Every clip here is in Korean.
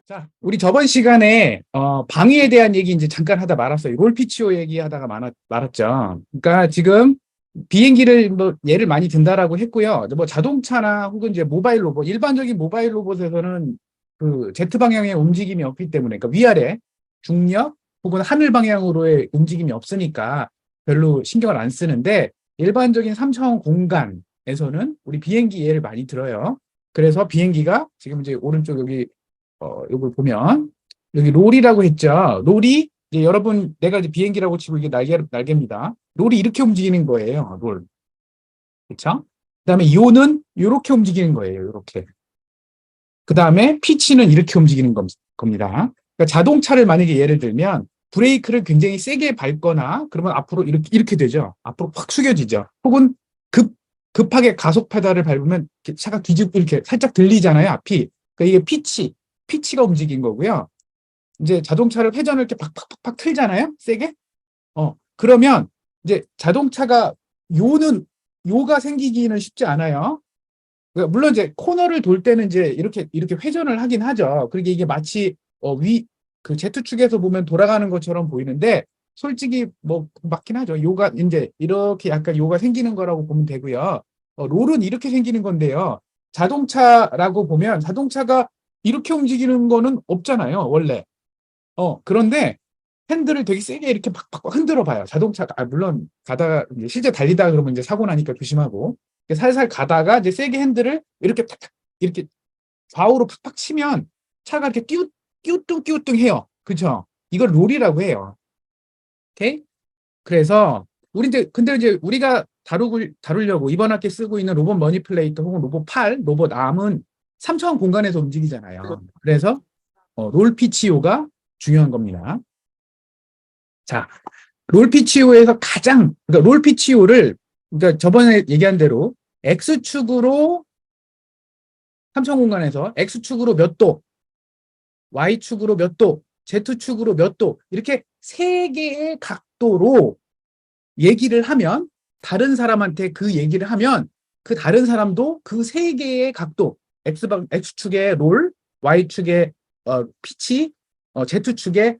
자, 우리 저번 시간에 방위에 대한 얘기 이제 잠깐 하다 말았어요. 롤피치오 얘기하다가 말았죠. 그러니까 지금 비행기를 뭐 예를 많이 든다라고 했고요. 뭐 자동차나 혹은 이제 모바일 로봇, 일반적인 모바일 로봇에서는 그 제트 방향의 움직임이 없기 때문에, 그러니까 위아래 중력 혹은 하늘 방향으로의 움직임이 없으니까 별로 신경을 안 쓰는데, 일반적인 3차원 공간에서는 우리 비행기 예를 많이 들어요. 그래서 비행기가 지금 이제 오른쪽 여기 요걸 보면 여기 롤이라고 했죠. 롤이 이제 여러분 내가 이제 비행기라고 치고 이게 날개입니다. 롤이 이렇게 움직이는 거예요. 롤. 그렇죠? 그다음에 요는 이렇게 움직이는 거예요. 이렇게. 그다음에 피치는 이렇게 움직이는 겁니다. 그러니까 자동차를 만약에 예를 들면 브레이크를 굉장히 세게 밟거나 그러면 앞으로 이렇게 되죠. 앞으로 확 숙여지죠. 혹은 급하게 가속 페달을 밟으면 차가 뒤집고 이렇게 살짝 들리잖아요. 앞이. 그러니까 이게 피치가 움직인 거고요. 이제 자동차를 회전을 이렇게 팍팍팍팍 틀잖아요. 세게. 그러면 이제 자동차가 요가 생기기는 쉽지 않아요. 그러니까 물론 이제 코너를 돌 때는 이제 이렇게 회전을 하긴 하죠. 그러게 이게 마치 그 제트축에서 보면 돌아가는 것처럼 보이는데 솔직히 뭐 맞긴 하죠. 요가 이제 이렇게 약간 요가 생기는 거라고 보면 되고요. 롤은 이렇게 생기는 건데요. 자동차라고 보면 자동차가 이렇게 움직이는 거는 없잖아요, 원래. 그런데 핸들을 되게 세게 이렇게 팍팍 흔들어 봐요. 자동차가, 물론 가다가, 실제 달리다 그러면 이제 사고 나니까 조심하고, 살살 가다가 이제 세게 핸들을 이렇게 탁탁, 이렇게 좌우로 팍팍 치면 차가 이렇게 끼우뚱 해요. 그쵸? 이걸 롤이라고 해요. 오케이? 그래서, 근데 이제 우리가 다루려고 이번 학기에 쓰고 있는 로봇 머니플레이터 혹은 로봇 팔, 로봇 암은 3차원 공간에서 움직이잖아요. 그래서, 롤피치오가 중요한 겁니다. 자, 롤피치오에서 그러니까 롤피치오를, 그러니까 저번에 얘기한 대로 X축으로 3차원 공간에서 X축으로 몇 도, Y축으로 몇 도, Z축으로 몇 도, 이렇게 세 개의 각도로 얘기를 하면, 다른 사람한테 그 얘기를 하면, 그 다른 사람도 그 세 개의 각도, X축의 롤, Y축의 피치, Z축의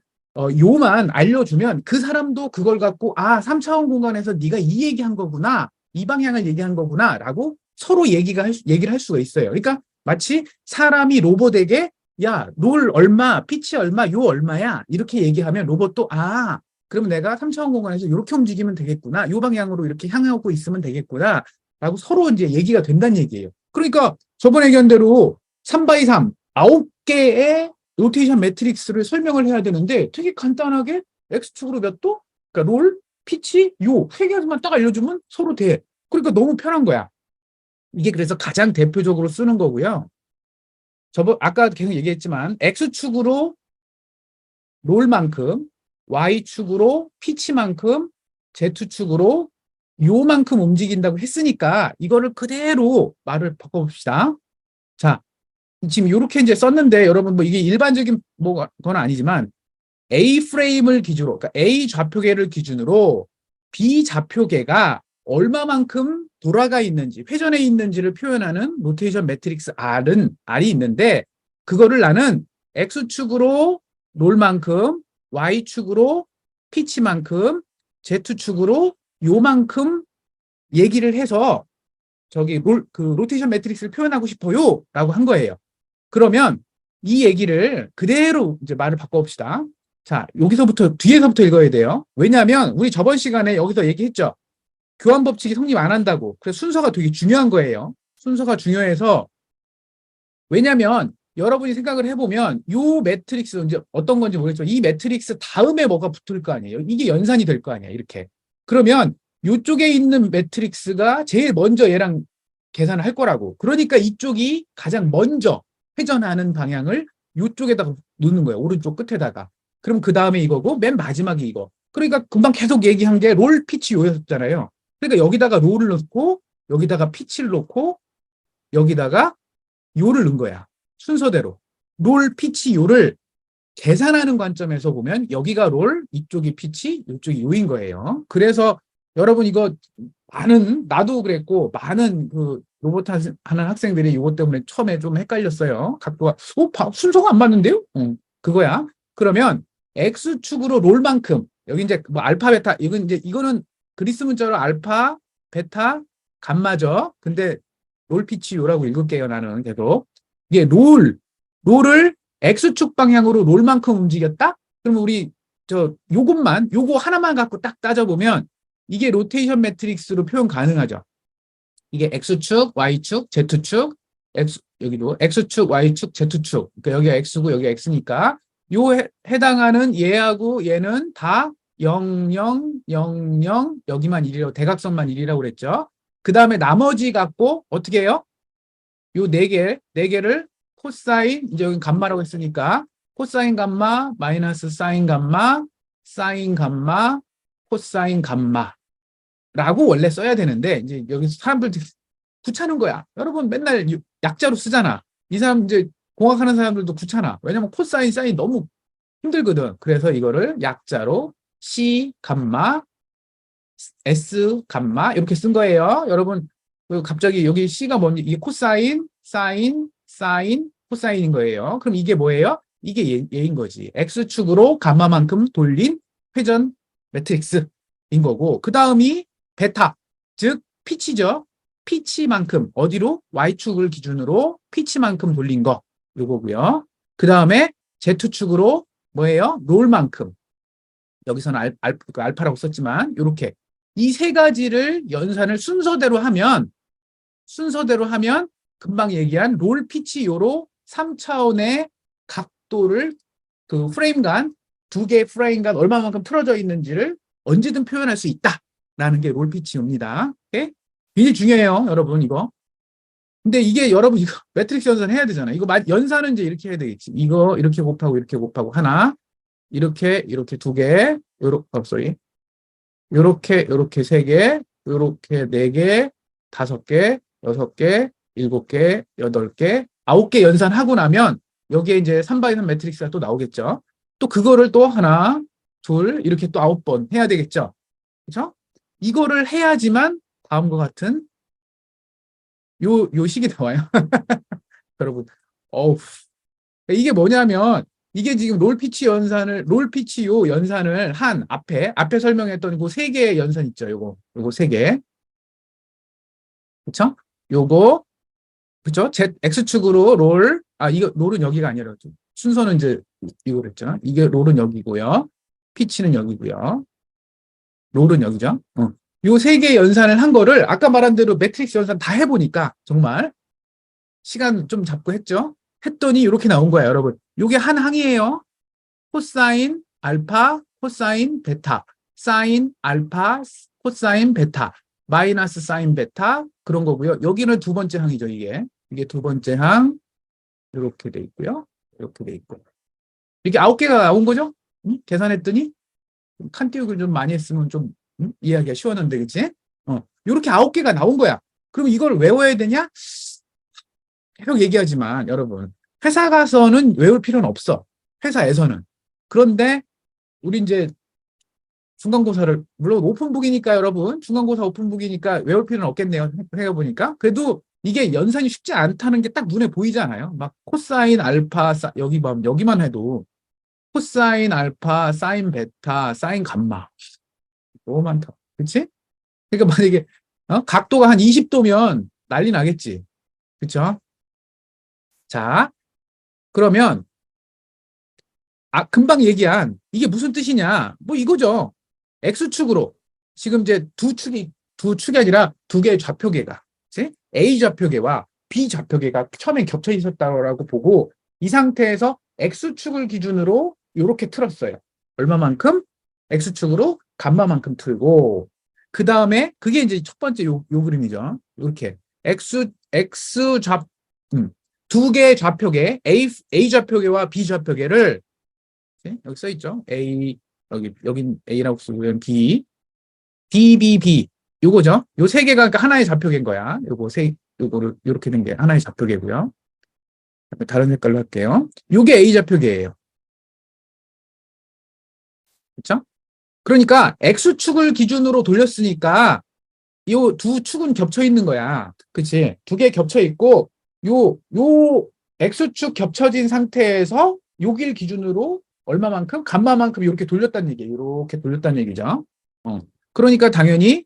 요만 알려주면 그 사람도 그걸 갖고 3차원 공간에서 네가 이 얘기한 거구나, 이 방향을 얘기한 거구나 라고 서로 얘기를 할 수가 있어요. 그러니까 마치 사람이 로봇에게 야, 롤 얼마, 피치 얼마, 요 얼마야 이렇게 얘기하면 로봇도 그러면 내가 3차원 공간에서 이렇게 움직이면 되겠구나, 요 방향으로 이렇게 향하고 있으면 되겠구나 라고 서로 이제 얘기가 된다는 얘기예요. 그러니까 저번에 얘기한 대로 3x3 9개의 로테이션 매트릭스를 설명을 해야 되는데 되게 간단하게 X축으로 몇 도? 그러니까 롤, 피치, 요 세 개만 딱 알려주면 서로 돼. 그러니까 너무 편한 거야. 이게 그래서 가장 대표적으로 쓰는 거고요. 아까 계속 얘기했지만 X축으로 롤만큼, Y축으로 피치만큼, Z축으로 요만큼 움직인다고 했으니까 이거를 그대로 말을 바꿔봅시다. 자, 지금 이렇게 이제 썼는데 여러분 뭐 이게 일반적인 건 아니지만 A 프레임을 기준으로, 그러니까 A 좌표계를 기준으로 B 좌표계가 얼마만큼 돌아가 있는지, 회전해 있는지를 표현하는 로테이션 매트릭스 R이 있는데, 그거를 나는 X축으로 롤만큼, Y축으로 피치만큼, Z축으로 요만큼 얘기를 해서 그 로테이션 매트릭스를 표현하고 싶어요 라고 한 거예요. 그러면 이 얘기를 그대로 이제 말을 바꿔봅시다. 자, 뒤에서부터 읽어야 돼요. 왜냐하면 우리 저번 시간에 여기서 얘기했죠. 교환 법칙이 성립 안 한다고. 그래서 순서가 되게 중요한 거예요. 순서가 중요해서, 왜냐하면 여러분이 생각을 해보면 이 매트릭스 이제 어떤 건지 모르겠지만 이 매트릭스 다음에 뭐가 붙을 거 아니에요. 이게 연산이 될 거 아니에요. 이렇게. 그러면 이쪽에 있는 매트릭스가 제일 먼저 얘랑 계산을 할 거라고. 그러니까 이쪽이 가장 먼저 회전하는 방향을 이쪽에다가 놓는 거예요. 오른쪽 끝에다가. 그럼 그 다음에 이거고 맨 마지막에 이거. 그러니까 금방 계속 얘기한 게 롤, 피치, 요였잖아요. 그러니까 여기다가 롤을 넣고 여기다가 피치를 넣고 여기다가 요를 넣은 거야. 순서대로. 롤, 피치, 요를 계산하는 관점에서 보면 여기가 롤, 이쪽이 피치, 이쪽이 요인 거예요. 그래서 여러분 이거 나도 그랬고, 많은 그 로봇 하는 학생들이 이것 때문에 처음에 좀 헷갈렸어요. 각도가, 순서가 안 맞는데요? 그거야. 그러면 X축으로 롤만큼, 여기 이제 뭐 알파, 베타, 이거는 그리스 문자로 알파, 베타, 감마죠. 근데 롤피치 요라고 읽을게요, 나는 계속. 이게 롤을 X축 방향으로 롤만큼 움직였다? 그러면 우리 요거 하나만 갖고 딱 따져보면 이게 로테이션 매트릭스로 표현 가능하죠. 이게 X축, Y축, Z축, 여기도 X축, Y축, Z축. 그러니까 여기가 X고 여기가 X니까 해당하는 얘하고 얘는 다 0, 0, 0, 0, 여기만 1이라고, 대각선만 1이라고 그랬죠. 그 다음에 나머지 갖고 어떻게 해요? 요 네 개를 코사인, 이제 여기 감마라고 했으니까 코사인 감마, 마이너스 사인 감마, 사인 감마, 코사인 감마. 라고 원래 써야 되는데, 이제 여기서 사람들 귀찮은 거야. 여러분 맨날 약자로 쓰잖아. 이 사람 이제 공학하는 사람들도 귀찮아. 왜냐면 코사인, 사인 너무 힘들거든. 그래서 이거를 약자로 C 감마, S 감마 이렇게 쓴 거예요. 여러분, 갑자기 여기 C가 뭔지, 이게 코사인, 사인, 코사인인 거예요. 그럼 이게 뭐예요? 이게 얘인 거지. X축으로 감마만큼 돌린 회전 매트릭스인 거고, 그 다음이 베타, 즉 피치죠. 피치만큼, 어디로? Y축을 기준으로 피치만큼 돌린 거, 요거고요. 그 다음에 Z축으로 뭐예요? 롤만큼. 여기서는 알파라고 썼지만 이렇게 이 세 가지를 연산을 순서대로 하면 금방 얘기한 롤 피치 요로 3차원의 각도를 그 프레임간, 두 개의 프레임간 얼마만큼 틀어져 있는지를 언제든 표현할 수 있다라는 게 롤 피치입니다. 오케이? 굉장히 중요해요, 여러분 이거. 근데 이게 여러분 이거 매트릭스 연산 해야 되잖아. 이거 연산은 이제 이렇게 해야 되겠지. 이거 이렇게 곱하고 하나, 이렇게 두 개, 요렇게 세 개, 요렇게 네 개, 다섯 개, 여섯 개, 일곱 개, 여덟 개, 아홉 개 연산하고 나면 여기에 이제 3x3 매트릭스가 또 나오겠죠. 또 그거를 또 하나, 둘, 이렇게 또 9번 해야 되겠죠. 그렇죠? 이거를 해야지만 다음과 같은 요 식이 나와요. 여러분, 어우, 이게 뭐냐면 이게 지금 롤피치 요 연산을 한 앞에 설명했던 그 세 개의 연산 있죠. 요거 세 개. 그쵸? 요거, 그쵸? X축으로 이거 롤은 여기가 아니라 순서는 이제 이거 그랬죠. 이게 롤은 여기고요. 피치는 여기고요. 롤은 여기죠. 요 세 개 연산을 한 거를 아까 말한 대로 매트릭스 연산 다 해보니까 정말 시간 좀 잡고 했죠. 했더니 이렇게 나온 거예요, 여러분. 요게 한 항이에요. 코사인 알파, 코사인 베타, 사인 알파, 코사인 베타, 마이너스 사인 베타, 그런 거고요. 여기는 두 번째 항이죠, 이게 두 번째 항. 이렇게 돼 있고요. 이렇게 돼 있고. 이렇게 9개가 나온 거죠? 계산했더니 칸 띄우기를 좀 많이 했으면 좀 이해하기가 쉬웠는데, 그치? 이렇게 9개가 나온 거야. 그럼 이걸 외워야 되냐? 계속 얘기하지만 여러분, 회사 가서는 외울 필요는 없어. 회사에서는. 그런데 우리 이제 중간고사를, 물론 오픈북이니까 여러분, 중간고사 오픈북이니까 외울 필요는 없겠네요. 해보니까. 그래도 이게 연산이 쉽지 않다는 게 딱 눈에 보이지 않아요? 막 코사인 알파, 여기만 해도 코사인 알파, 사인 베타, 사인 감마. 너무 많다. 그치? 그러니까 만약에 각도가 한 20도면 난리 나겠지. 그쵸? 자, 그러면 금방 얘기한 이게 무슨 뜻이냐? 뭐 이거죠. X축으로 지금 이제 두 축이 아니라 두 개의 좌표계가, 그치? A 좌표계와 B 좌표계가 처음에 겹쳐 있었다고 보고 이 상태에서 X축을 기준으로 이렇게 틀었어요. 얼마만큼? X축으로 감마만큼 틀고, 그 다음에 그게 이제 첫 번째 요 그림이죠. 이렇게 X 두 개의 좌표계, A 좌표계와 B 좌표계를, 여기 써 있죠. 여긴 A라고 쓰고, 여기 B, B. 요거죠. 요 세 개가 그러니까 하나의 좌표계인 거야. 요거를 이렇게 된 게 하나의 좌표계고요. 다른 색깔로 할게요. 요게 A 좌표계예요. 그렇죠? 그러니까 X축을 기준으로 돌렸으니까 요 두 축은 겹쳐 있는 거야. 그치? 두 개 겹쳐 있고, 요 X축 겹쳐진 상태에서 요길 기준으로 얼마만큼? 감마만큼 이렇게 돌렸다는 얘기예요. 이렇게 돌렸다는 얘기죠. 어. 그러니까 당연히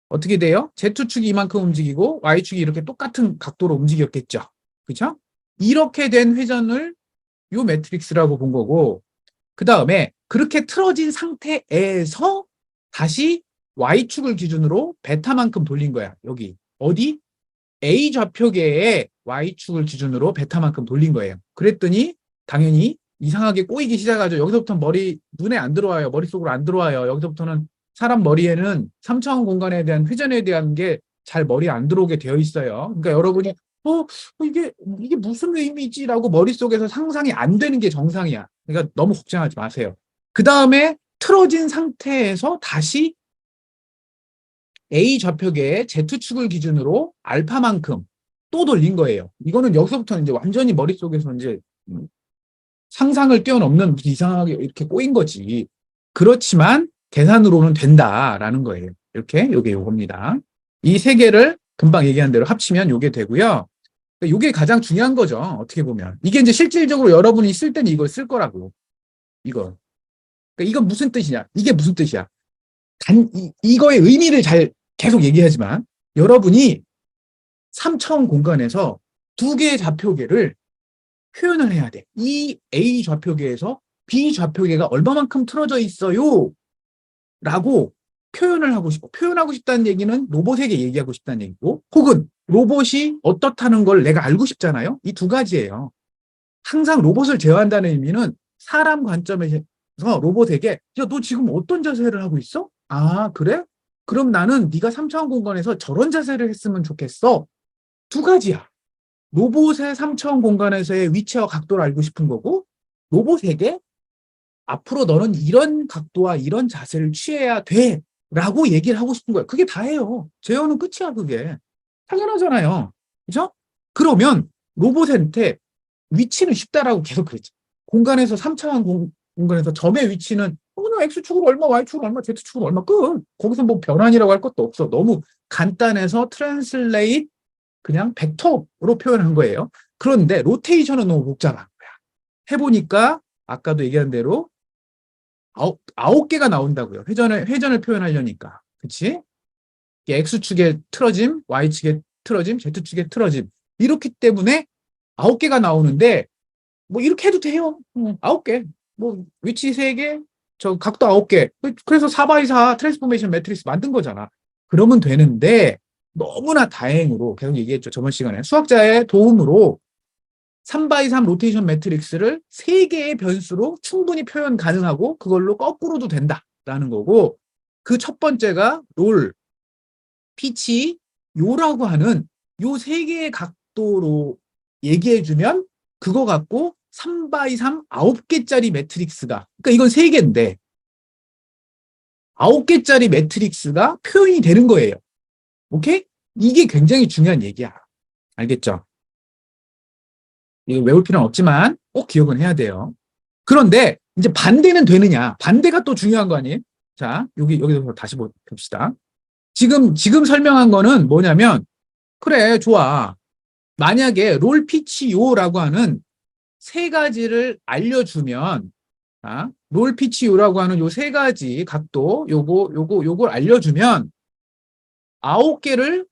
어떻게 돼요? Z축이 이만큼 움직이고 Y축이 이렇게 똑같은 각도로 움직였겠죠. 그죠? 이렇게 된 회전을 요 매트릭스라고 본 거고, 그 다음에 그렇게 틀어진 상태에서 다시 Y축을 기준으로 베타만큼 돌린 거야. 여기. 어디? A 좌표계의 Y축을 기준으로 베타만큼 돌린 거예요. 그랬더니 당연히 이상하게 꼬이기 시작하죠. 여기서부터 눈에 안 들어와요. 머릿속으로 안 들어와요. 여기서부터는 사람 머리에는 3차원 공간에 대한 회전에 대한 게 잘 머리에 안 들어오게 되어 있어요. 그러니까 여러분이 이게 무슨 의미지라고 머릿속에서 상상이 안 되는 게 정상이야. 그러니까 너무 걱정하지 마세요. 그 다음에 틀어진 상태에서 다시 A 좌표계의 Z축을 기준으로 알파만큼 또 돌린 거예요. 이거는 여기서부터는 이제 완전히 머릿속에서 이제 상상을 뛰어넘는 이상하게 이렇게 꼬인 거지. 그렇지만 계산으로는 된다라는 거예요. 이렇게 요게 요겁니다. 이 세 개를 금방 얘기한 대로 합치면 요게 되고요. 요게 가장 중요한 거죠. 어떻게 보면. 이게 이제 실질적으로 여러분이 쓸 때는 이걸 쓸 거라고. 이거. 그러니까 이건 무슨 뜻이냐? 이게 무슨 뜻이야? 이거의 의미를 잘 계속 얘기하지만 여러분이 3차원 공간에서 두 개의 좌표계를 표현을 해야 돼. 이 A 좌표계에서 B 좌표계가 얼마만큼 틀어져 있어요? 라고 표현을 하고 싶어. 표현하고 싶다는 얘기는 로봇에게 얘기하고 싶다는 얘기고, 혹은 로봇이 어떻다는 걸 내가 알고 싶잖아요. 이 두 가지예요. 항상 로봇을 제어한다는 의미는 사람 관점에서 로봇에게 야, 너 지금 어떤 자세를 하고 있어? 아, 그래? 그럼 나는 네가 3차원 공간에서 저런 자세를 했으면 좋겠어. 두 가지야. 로봇의 3차원 공간에서의 위치와 각도를 알고 싶은 거고, 로봇에게 앞으로 너는 이런 각도와 이런 자세를 취해야 돼. 라고 얘기를 하고 싶은 거야. 그게 다예요. 제어는 끝이야, 그게. 당연하잖아요. 그죠? 그러면 로봇한테 위치는 쉽다라고 계속 그랬죠. 공간에서 3차원 공간에서 점의 위치는 나 X축으로 얼마, Y축으로 얼마, Z축으로 얼마 끝. 거기서 뭐 변환이라고 할 것도 없어. 너무 간단해서 트랜슬레이트 그냥 벡터로 표현한 거예요. 그런데 로테이션은 너무 복잡한 거야. 해보니까 아까도 얘기한 대로 아홉 개가 나온다고요. 회전을 표현하려니까. 그치? X축의 틀어짐, Y축의 틀어짐, Z축의 틀어짐. 이렇기 때문에 9개가 나오는데, 뭐, 이렇게 해도 돼요. 9개. 뭐, 위치 3개, 저 각도 9개. 그래서 4x4 트랜스포메이션 매트리스 만든 거잖아. 그러면 되는데, 너무나 다행으로, 계속 얘기했죠. 저번 시간에. 수학자의 도움으로 3x3 로테이션 매트릭스를 3개의 변수로 충분히 표현 가능하고, 그걸로 거꾸로도 된다라는 거고, 그 첫 번째가 롤, 피치, 요라고 하는 요 3개의 각도로 얘기해주면 그거 갖고 3x3 9개짜리 매트릭스가, 그러니까 이건 3개인데 9개짜리 매트릭스가 표현이 되는 거예요. 오케이? 이게 굉장히 중요한 얘기야. 알겠죠? 이거 외울 필요는 없지만 꼭 기억은 해야 돼요. 그런데 이제 반대는 되느냐? 반대가 또 중요한 거 아니에요? 자, 여기서 다시 봅시다. 지금 설명한 거는 뭐냐면, 그래, 좋아. 만약에 롤 피치 요라고 하는 세 가지를 알려주면, 롤 피치 요라고 하는 요 세 가지 각도, 요걸 알려주면, 아홉 개로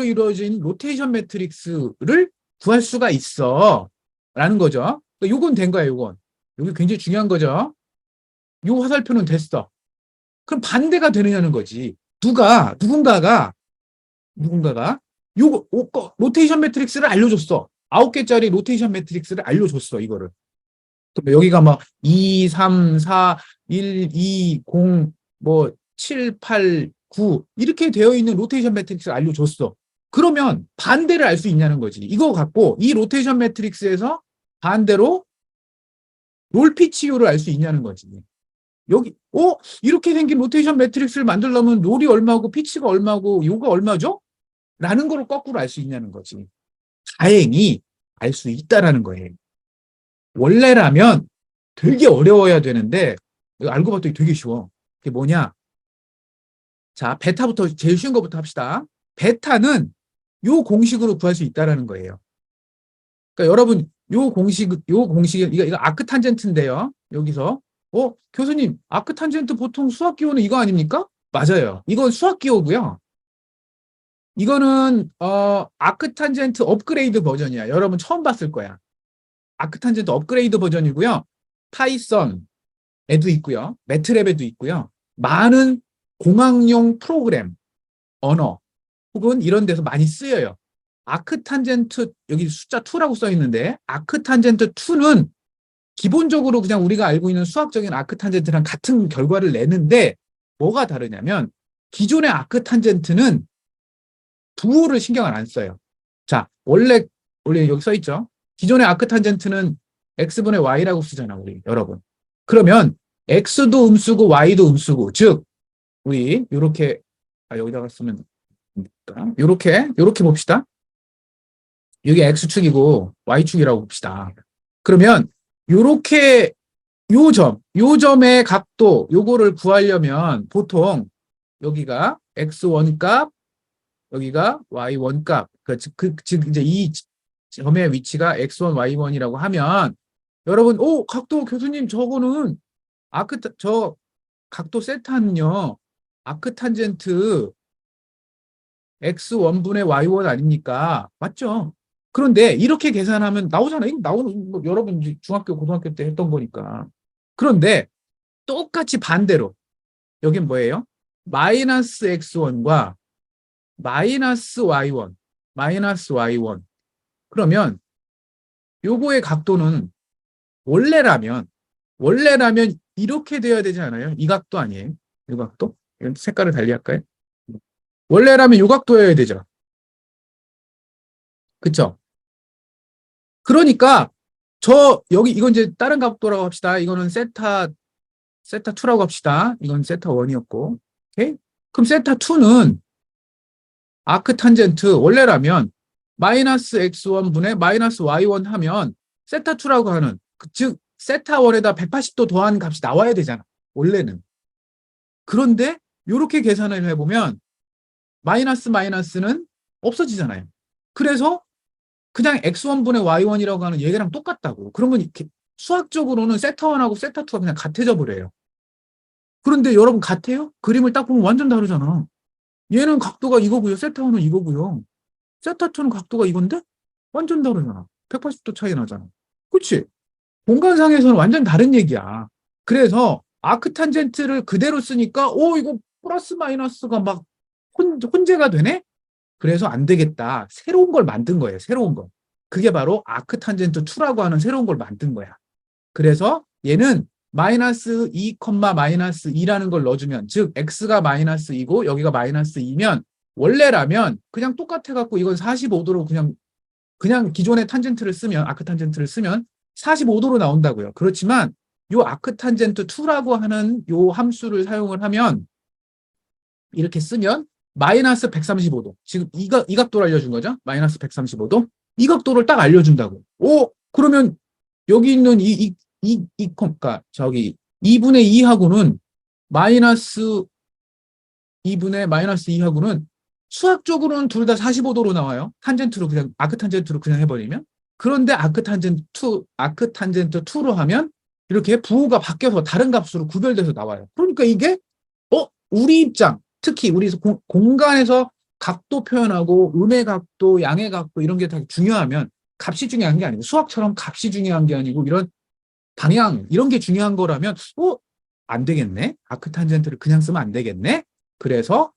이루어진 로테이션 매트릭스를 구할 수가 있어. 라는 거죠. 그러니까 요건 된 거야, 요건. 여기 굉장히 중요한 거죠. 요 화살표는 됐어. 그럼 반대가 되느냐는 거지. 누군가가 로테이션 매트릭스를 알려줬어. 9개짜리 로테이션 매트릭스를 알려줬어, 이거를. 여기가 막 2, 3, 4, 1, 2, 0, 뭐 7, 8, 9 이렇게 되어 있는 로테이션 매트릭스를 알려줬어. 그러면 반대를 알 수 있냐는 거지. 이거 갖고 이 로테이션 매트릭스에서 반대로 롤 피치율을 알 수 있냐는 거지. 여기 이렇게 생긴 로테이션 매트릭스를 만들려면 롤이 얼마고 피치가 얼마고 요가 얼마죠? 라는 걸 거꾸로 알 수 있냐는 거지. 다행히 알 수 있다라는 거예요. 원래라면 되게 어려워야 되는데 알고 봤더니 되게 쉬워. 그게 뭐냐? 자, 베타부터 제일 쉬운 것부터 합시다. 베타는 요 공식으로 구할 수 있다라는 거예요. 그러니까 여러분 요 공식 이거 아크탄젠트인데요. 여기서 교수님 아크탄젠트 보통 수학 기호는 이거 아닙니까? 맞아요. 이건 수학 기호고요. 이거는 아크탄젠트 업그레이드 버전이야. 여러분 처음 봤을 거야. 아크탄젠트 업그레이드 버전이고요. 파이썬에도 있고요. 매트랩에도 있고요. 많은 공학용 프로그램, 언어 혹은 이런 데서 많이 쓰여요. 아크탄젠트 여기 숫자 2라고 써 있는데 아크탄젠트 2는 기본적으로 그냥 우리가 알고 있는 수학적인 아크탄젠트랑 같은 결과를 내는데 뭐가 다르냐면 기존의 아크탄젠트는 부호를 신경을 안 써요. 자, 원래 여기 써 있죠. 기존의 아크탄젠트는 x분의 y라고 쓰잖아, 우리 여러분. 그러면 x도 음수고 y도 음수고, 즉 우리 이렇게 여기다가 쓰면 이렇게 봅시다. 여기 x축이고 y축이라고 봅시다. 그러면 이렇게 요 점의 각도 요거를 구하려면 보통 여기가 x1 값 여기가 y1 값 즉 이제 이 점의 위치가 x1 y1이라고 하면 여러분 각도 교수님 저거는 저 각도 세타는요 아크탄젠트 x1분의 y1 아닙니까? 맞죠? 그런데 이렇게 계산하면 나오잖아요. 나오는 뭐 여러분 중학교 고등학교 때 했던 거니까. 그런데 똑같이 반대로 여긴 뭐예요? 마이너스 x1과 마이너스 y1 그러면 요거의 각도는 원래라면 이렇게 돼야 되지 않아요? 이 각도 아니에요? 이 각도? 색깔을 달리 할까요? 원래라면 요 각도여야 되죠. 그쵸? 그러니까 여기 이건 이제 다른 각도라고 합시다. 이거는 세타 2라고 합시다. 이건 세타 1이었고. 오케이? 그럼 세타 2는 아크탄젠트 원래라면 마이너스 x1분의 마이너스 y1 하면 세타 2라고 하는 즉 세타 1에다 180도 더한 값이 나와야 되잖아. 원래는. 그런데 이렇게 계산을 해보면 마이너스는 없어지잖아요. 그래서 그냥 x1분의 y1이라고 하는 얘기랑 똑같다고. 그러면 이렇게 수학적으로는 세타1하고 세타2가 그냥 같아져 버려요. 그런데 여러분 같아요? 그림을 딱 보면 완전 다르잖아. 얘는 각도가 이거고요. 세타1은 이거고요. 세타2는 각도가 이건데 완전 다르잖아. 180도 차이 나잖아. 그렇지? 공간상에서는 완전 다른 얘기야. 그래서 아크탄젠트를 그대로 쓰니까 이거 플러스 마이너스가 막 혼재가 되네? 그래서 안 되겠다. 새로운 걸 만든 거예요. 새로운 거. 그게 바로 아크탄젠트 2라고 하는 새로운 걸 만든 거야. 그래서 얘는 마이너스 2, 마이너스 2라는 걸 넣어주면 즉 x가 마이너스 2고 여기가 마이너스 2면 원래라면 그냥 똑같아갖고 이건 45도로 그냥 기존의 탄젠트를 쓰면 아크탄젠트를 쓰면 45도로 나온다고요. 그렇지만 요 아크탄젠트 2라고 하는 요 함수를 사용을 하면 이렇게 쓰면 마이너스 135도. 지금 이 각도를 알려준 거죠? 마이너스 135도. 이 각도를 딱 알려준다고. 그러면 여기 있는 그러니까 저기 2분의 2하고는 마이너스 2분의 마이너스 2하고는 수학적으로는 둘 다 45도로 나와요. 탄젠트로 그냥 아크탄젠트로 그냥 해버리면. 그런데 아크탄젠트 2로 하면 이렇게 부호가 바뀌어서 다른 값으로 구별돼서 나와요. 그러니까 이게 우리 입장 특히 우리 공간에서 각도 표현하고 음의 각도, 양의 각도 이런 게 다 중요하면 값이 중요한 게 아니고 수학처럼 값이 중요한 게 아니고 이런 방향 이런 게 중요한 거라면 안 되겠네. 아크탄젠트를 그냥 쓰면 안 되겠네. 그래서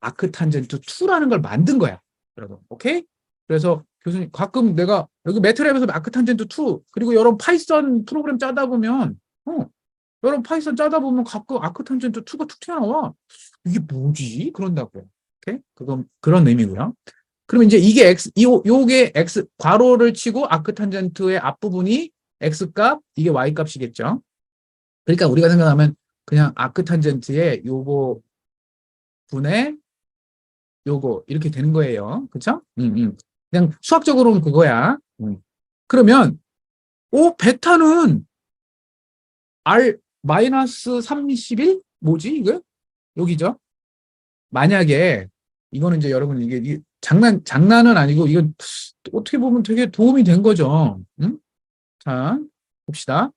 아크탄젠트 2라는 걸 만든 거야. 여러분. 오케이? 그래서 교수님 가끔 내가 여기 매트랩에서 아크탄젠트 2 그리고 여러분 파이썬 프로그램 짜다 보면 가끔 아크탄젠트 2가 툭 튀어나와. 이게 뭐지? 그런다고요. 오케이? 그런 의미고요. 그럼 이제 이게 요게 x 괄호를 치고 아크탄젠트의 앞부분이 x 값, 이게 y 값이겠죠. 그러니까 우리가 생각하면 그냥 아크탄젠트의 요거 분의 요거 이렇게 되는 거예요. 그렇죠? 그냥 수학적으로는 그거야. 그러면 베타는 r 마이너스 31 뭐지 이게? 여기죠. 만약에 이거는 이제 여러분 이게 장난은 아니고 이건 어떻게 보면 되게 도움이 된 거죠. 응? 자, 봅시다.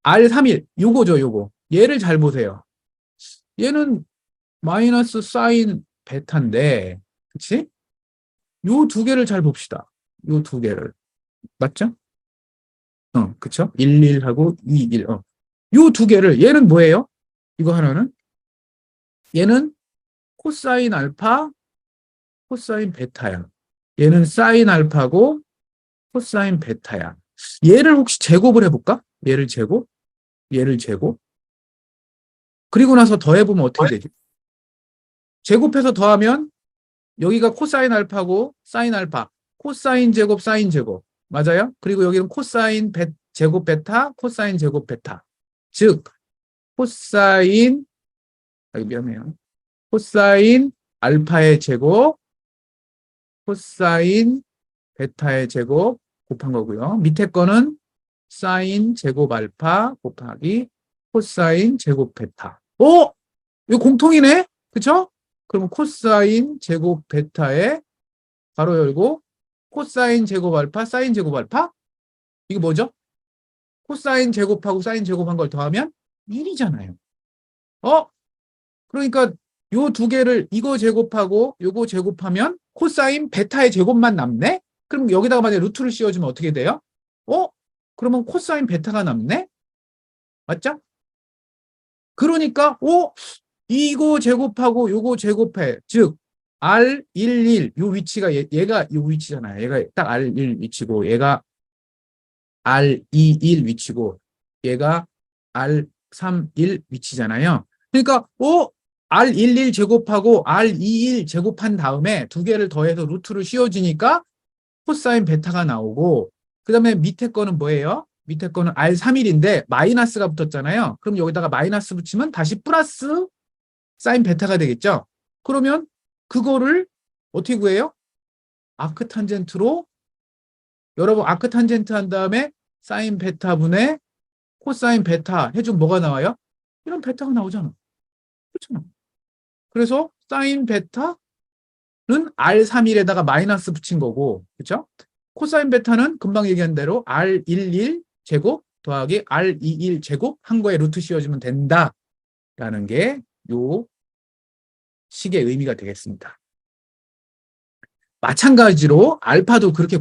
R31 요거죠, 요거. 얘를 잘 보세요. 얘는 마이너스 사인 베타인데, 그치? 요 두 개를 잘 봅시다. 요 두 개를. 맞죠? 그쵸? 11하고 21. 요 두 개를, 얘는 뭐예요? 이거 하나는? 얘는 코사인 알파, 코사인 베타야. 얘는 사인 알파고, 코사인 베타야. 얘를 혹시 제곱을 해볼까? 얘를 제곱? 얘를 제곱? 그리고 나서 더해보면 어떻게 되지? 제곱해서 더하면 여기가 코사인 알파고 사인 알파, 코사인 제곱, 사인 제곱. 맞아요? 그리고 여기는 코사인 제곱 베타, 코사인 제곱 베타. 즉, 코사인, 미안해요. 코사인 알파의 제곱, 코사인 베타의 제곱 곱한 거고요. 밑에 거는 사인 제곱 알파 곱하기 코사인 제곱 베타. 이거 공통이네? 그쵸? 그러면 코사인 제곱 베타의 괄호 열고 코사인 제곱 알파, 사인 제곱 알파? 이게 뭐죠? 코사인 제곱하고 사인 제곱한 걸 더하면 1이잖아요. 그러니까 요 두 개를 이거 제곱하고 요거 제곱하면 코사인 베타의 제곱만 남네? 그럼 여기다가 만약에 루트를 씌워주면 어떻게 돼요? 그러면 코사인 베타가 남네? 맞죠? 그러니까 이거 제곱하고 요거 제곱해. 즉 R11 요 위치가 얘가 요 위치잖아요. 얘가 딱 R1 위치고 얘가 R21 위치고 얘가 R31 위치잖아요. 그러니까 R11 제곱하고 R21 제곱한 다음에 두 개를 더해서 루트를 씌워주니까 코사인 베타가 나오고 그 다음에 밑에 거는 뭐예요? 밑에 거는 R31인데 마이너스가 붙었잖아요. 그럼 여기다가 마이너스 붙이면 다시 플러스 사인 베타가 되겠죠? 그러면 그거를 어떻게 구해요? 아크탄젠트로 여러분 아크탄젠트 한 다음에 사인 베타분의 코사인 베타 해주면 뭐가 나와요? 이런 베타가 나오잖아. 그렇잖아. 그래서 사인 베타는 R31에다가 마이너스 붙인 거고, 그렇죠? 코사인 베타는 금방 얘기한 대로 R11 제곱 더하기 R21 제곱 한 거에 루트 씌워주면 된다라는 게 요 식의 의미가 되겠습니다. 마찬가지로 알파도 그렇게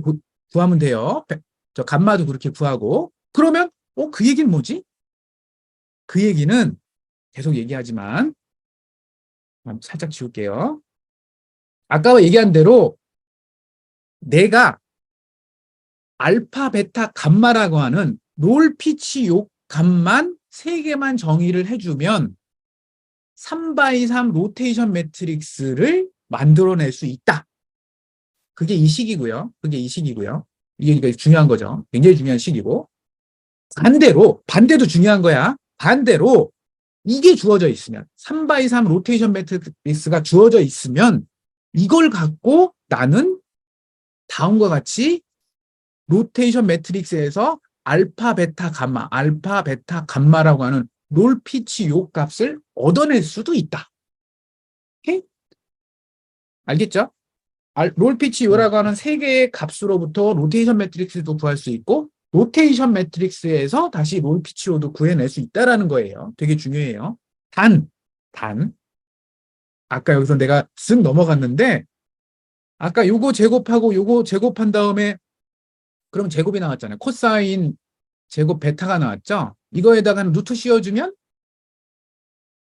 구하면 돼요. 저 감마도 그렇게 구하고. 그러면 그 얘기는 뭐지? 그 얘기는 계속 얘기하지만 살짝 지울게요. 아까 얘기한 대로 내가 알파, 베타, 감마라고 하는 롤 피치 요값만 3개만 정의를 해주면 3x3 로테이션 매트릭스를 만들어낼 수 있다. 그게 이 식이고요. 이게 중요한 거죠. 굉장히 중요한 식이고. 반대도 중요한 거야. 반대로 이게 주어져 있으면 3x3 로테이션 매트릭스가 주어져 있으면 이걸 갖고 나는 다음과 같이 로테이션 매트릭스에서 알파, 베타, 감마라고 하는 롤 피치 요 값을 얻어낼 수도 있다. 오케이? 알겠죠? 롤 피치 요라고 하는 3개의 값으로부터 로테이션 매트릭스도 구할 수 있고 로테이션 매트릭스에서 다시 롤 피치 요도 구해낼 수 있다는 거예요. 되게 중요해요. 단 아까 여기서 내가 쓱 넘어갔는데 아까 요거 제곱하고 요거 제곱한 다음에 그럼 제곱이 나왔잖아요. 코사인 제곱 베타가 나왔죠. 이거에다가 루트 씌워주면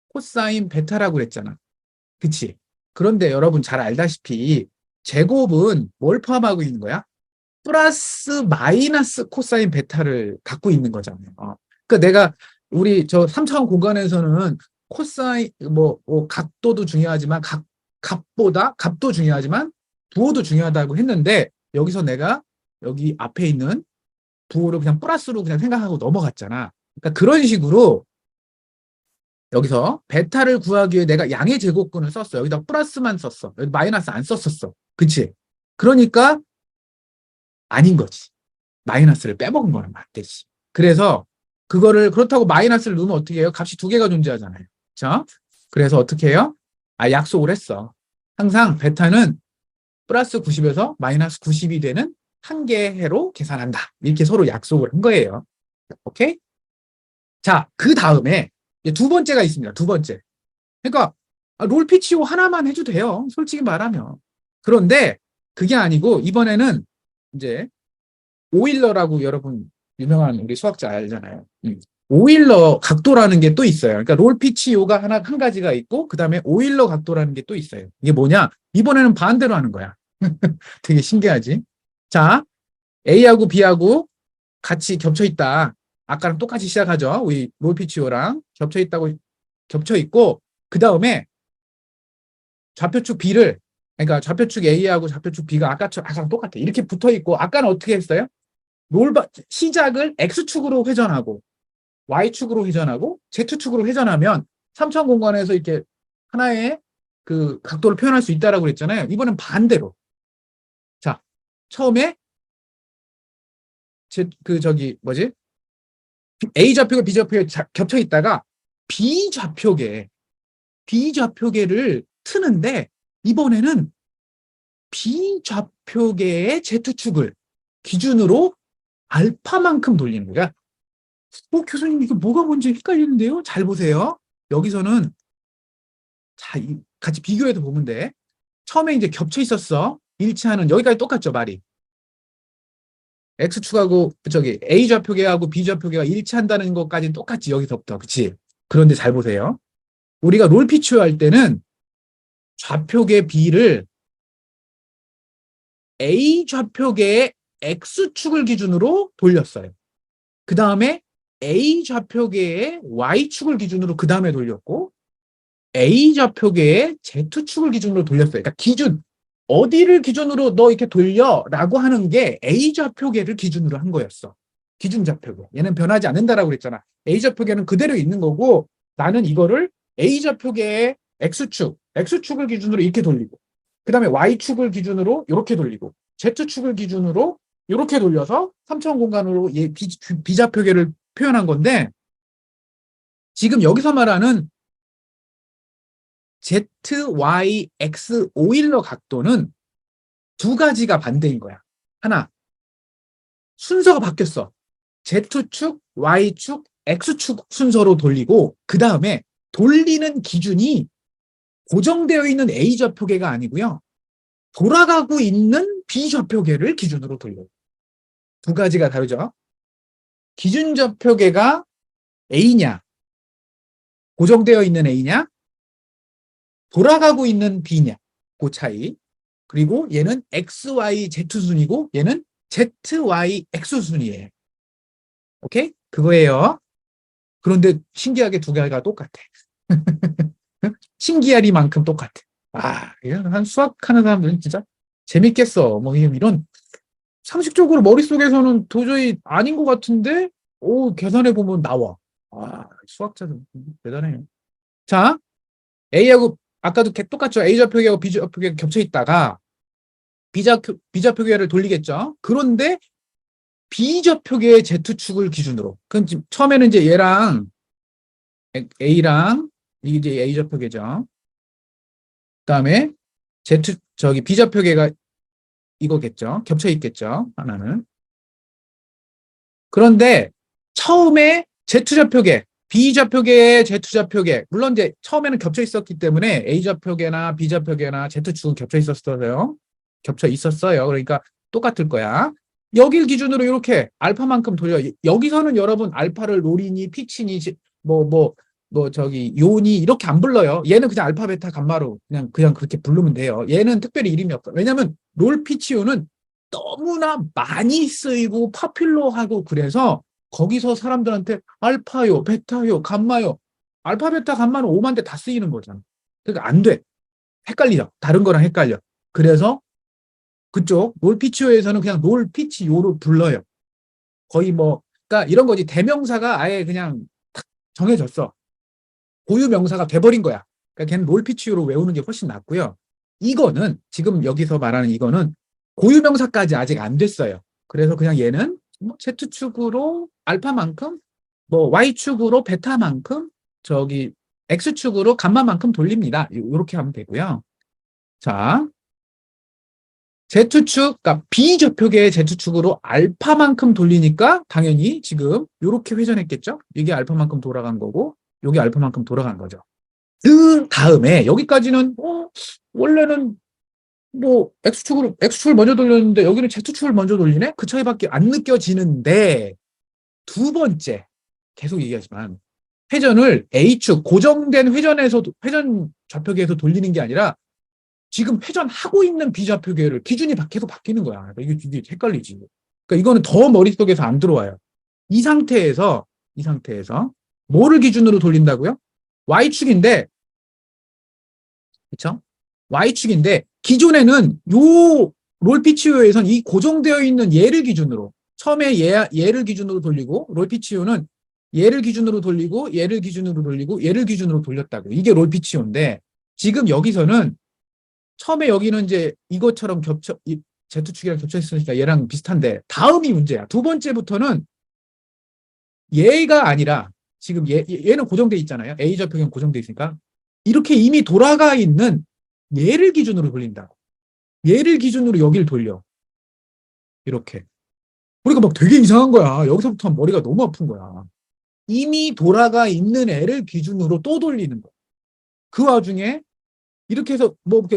코사인 베타라고 그랬잖아. 그치? 그런데 여러분 잘 알다시피 제곱은 뭘 포함하고 있는 거야? 플러스 마이너스 코사인 베타를 갖고 있는 거잖아요. 그러니까 내가 우리 저 3차원 공간에서는 코사인 각도도 중요하지만 값도 중요하지만 부호도 중요하다고 했는데 여기서 내가 여기 앞에 있는 부호를 그냥 플러스로 그냥 생각하고 넘어갔잖아. 그러니까 그런 식으로 여기서 베타를 구하기 위해 내가 양의 제곱근을 썼어. 여기다 플러스만 썼어. 여기 마이너스 안 썼었어. 그치? 그러니까 아닌 거지. 마이너스를 빼먹은 거는 맞대지. 그래서 그거를 그렇다고 마이너스를 넣으면 어떻게 해요? 값이 두 개가 존재하잖아요. 자, 그래서 어떻게 해요? 약속을 했어. 항상 베타는 플러스 90에서 마이너스 90이 되는 한 개의 해로 계산한다. 이렇게 서로 약속을 한 거예요. 오케이? 자, 그 다음에 두 번째가 있습니다. 두 번째. 그러니까 롤피치오 하나만 해도 돼요. 솔직히 말하면. 그런데 그게 아니고 이번에는 이제 오일러라고 여러분 유명한 우리 수학자 알잖아요. 오일러 각도라는 게 또 있어요. 그러니까 롤피치오가 한 가지가 있고 그다음에 오일러 각도라는 게 또 있어요. 이게 뭐냐? 이번에는 반대로 하는 거야. 되게 신기하지? 자, A하고 B하고 같이 겹쳐 있다. 아까랑 똑같이 시작하죠. 우리 롤피치오랑 겹쳐 있고 그다음에 좌표축 B를 그러니까 좌표축 A하고 좌표축 B가 아까랑 똑같아. 이렇게 붙어 있고 아까는 어떻게 했어요? 시작을 X축으로 회전하고 Y축으로 회전하고 Z축으로 회전하면 삼천 공간에서 이렇게 하나의 그 각도를 표현할 수 있다라고 그랬잖아요. 이번엔 반대로. 자, 처음에 A 좌표가 B 좌표에 겹쳐 있다가 B 좌표계를 트는데 이번에는 B 좌표계의 Z축을 기준으로 알파만큼 돌리는 거야. 교수님 이게 뭐가 뭔지 헷갈리는데요? 잘 보세요. 여기서는 자, 같이 비교해서 보면 돼. 처음에 이제 겹쳐 있었어. 일치하는 여기까지 똑같죠, 말이. X축하고 A 좌표계하고 B 좌표계가 일치한다는 것까지는 똑같지, 여기서부터. 그치? 그런데 잘 보세요. 우리가 롤피치오 할 때는 좌표계 B를 A 좌표계의 X축을 기준으로 돌렸어요. 그 다음에 A 좌표계의 Y축을 기준으로 그 다음에 돌렸고 A 좌표계의 Z축을 기준으로 돌렸어요. 그러니까 기준, 어디를 기준으로 너 이렇게 돌려라고 하는 게 A 좌표계를 기준으로 한 거였어. 기준 좌표계. 얘는 변하지 않는다라고 그랬잖아. A 좌표계는 그대로 있는 거고 나는 이거를 A 좌표계의 X축을 기준으로 이렇게 돌리고 그 다음에 Y축을 기준으로 이렇게 돌리고 Z축을 기준으로 이렇게 돌려서 3차원 공간으로 비좌표계를 표현한 건데 지금 여기서 말하는 Z, Y, X 오일러 각도는 두 가지가 반대인 거야. 하나, 순서가 바뀌었어. Z축, Y축, X축 순서로 돌리고 그 다음에 돌리는 기준이 고정되어 있는 A 좌표계가 아니고요. 돌아가고 있는 B 좌표계를 기준으로 돌려요. 두 가지가 다르죠. 기준 좌표계가 A냐, 고정되어 있는 A냐, 돌아가고 있는 B냐, 그 차이. 그리고 얘는 XYZ순이고 얘는 ZYX순이에요. 오케이? 그거예요. 그런데 신기하게 두 개가 똑같아. 신기하리만큼 똑같아. 한 수학하는 사람들은 진짜 재밌겠어. 뭐 이런 상식적으로 머릿속에서는 도저히 아닌 것 같은데 계산해 보면 나와. 수학자들 대단해요. 자, A하고 아까도 똑같죠. A 좌표계하고 B 좌표계가 겹쳐 있다가 B 좌표계를 돌리겠죠. 그런데 B 좌표계의 Z축을 기준으로. 그럼 지금 처음에는 이제 얘랑 A랑 이게 이제 A 좌표계죠. 그다음에 B 좌표계가 이거겠죠. 겹쳐 있겠죠. 하나는. 그런데 처음에 Z좌표계, B좌표계의 Z좌표계, 물론 이제 처음에는 겹쳐 있었기 때문에 A좌표계나 B좌표계나 Z축은 겹쳐 있었어요. 그러니까 똑같을 거야. 여길 기준으로 이렇게 알파만큼 돌려. 여기서는 여러분 알파를 롤이니 피치니 요니 이렇게 안 불러요. 얘는 그냥 알파 베타 감마로 그냥 그렇게 부르면 돼요. 얘는 특별히 이름이 없어. 왜냐면 롤 피치오는 너무나 많이 쓰이고 파퓰러하고 그래서 거기서 사람들한테 알파요, 베타요, 감마요. 알파, 베타, 감마는 5만 대 다 쓰이는 거잖아. 그러니까 안 돼. 헷갈리죠. 다른 거랑 헷갈려. 그래서 그쪽 롤피치오에서는 그냥 롤피치오로 불러요. 거의 그러니까 이런 거지. 대명사가 아예 그냥 탁 정해졌어. 고유 명사가 돼버린 거야. 그러니까 걔는 롤피치오로 외우는 게 훨씬 낫고요. 이거는 지금 여기서 말하는 이거는 고유 명사까지 아직 안 됐어요. 그래서 그냥 얘는 Z축으로 알파만큼 Y축으로 베타만큼 X축으로 감마만큼 돌립니다. 이렇게 하면 되고요. 자, Z축, 그러니까 B좌표계의 Z축으로 알파만큼 돌리니까 당연히 지금 이렇게 회전했겠죠? 이게 알파만큼 돌아간 거고, 이게 알파만큼 돌아간 거죠. 그 다음에 여기까지는 원래는 뭐 X축을 먼저 돌렸는데 여기는 Z축을 먼저 돌리네? 그 차이밖에 안 느껴지는데 두 번째, 계속 얘기하지만 회전을 A축, 고정된 회전 좌표계에서 돌리는 게 아니라 지금 회전하고 있는 B좌표계를 기준이 계속 바뀌는 거야. 이게 헷갈리지. 그러니까 이거는 더 머릿속에서 안 들어와요. 이 상태에서 뭐를 기준으로 돌린다고요? Y축인데, 그쵸? Y축인데 기존에는 요 롤피치오에선 이 고정되어 있는 얘를 기준으로 처음에 얘를 기준으로 돌리고 롤피치오는 얘를 기준으로 돌리고 얘를 기준으로 돌리고 얘를 기준으로 돌렸다고. 이게 롤피치오인데 지금 여기서는 처음에 여기는 이제 이것처럼 Z축이랑 겹쳐 있으니까 얘랑 비슷한데 다음이 문제야. 두 번째부터는 얘가 아니라 지금 얘는 고정돼 있잖아요. A 좌표계는 고정돼 있으니까 이렇게 이미 돌아가 있는 얘를 기준으로 돌린다고. 얘를 기준으로 여기를 돌려. 이렇게. 그러니까 막 되게 이상한 거야. 여기서부터 머리가 너무 아픈 거야. 이미 돌아가 있는 애를 기준으로 또 돌리는 거야. 그 와중에 이렇게 해서 뭐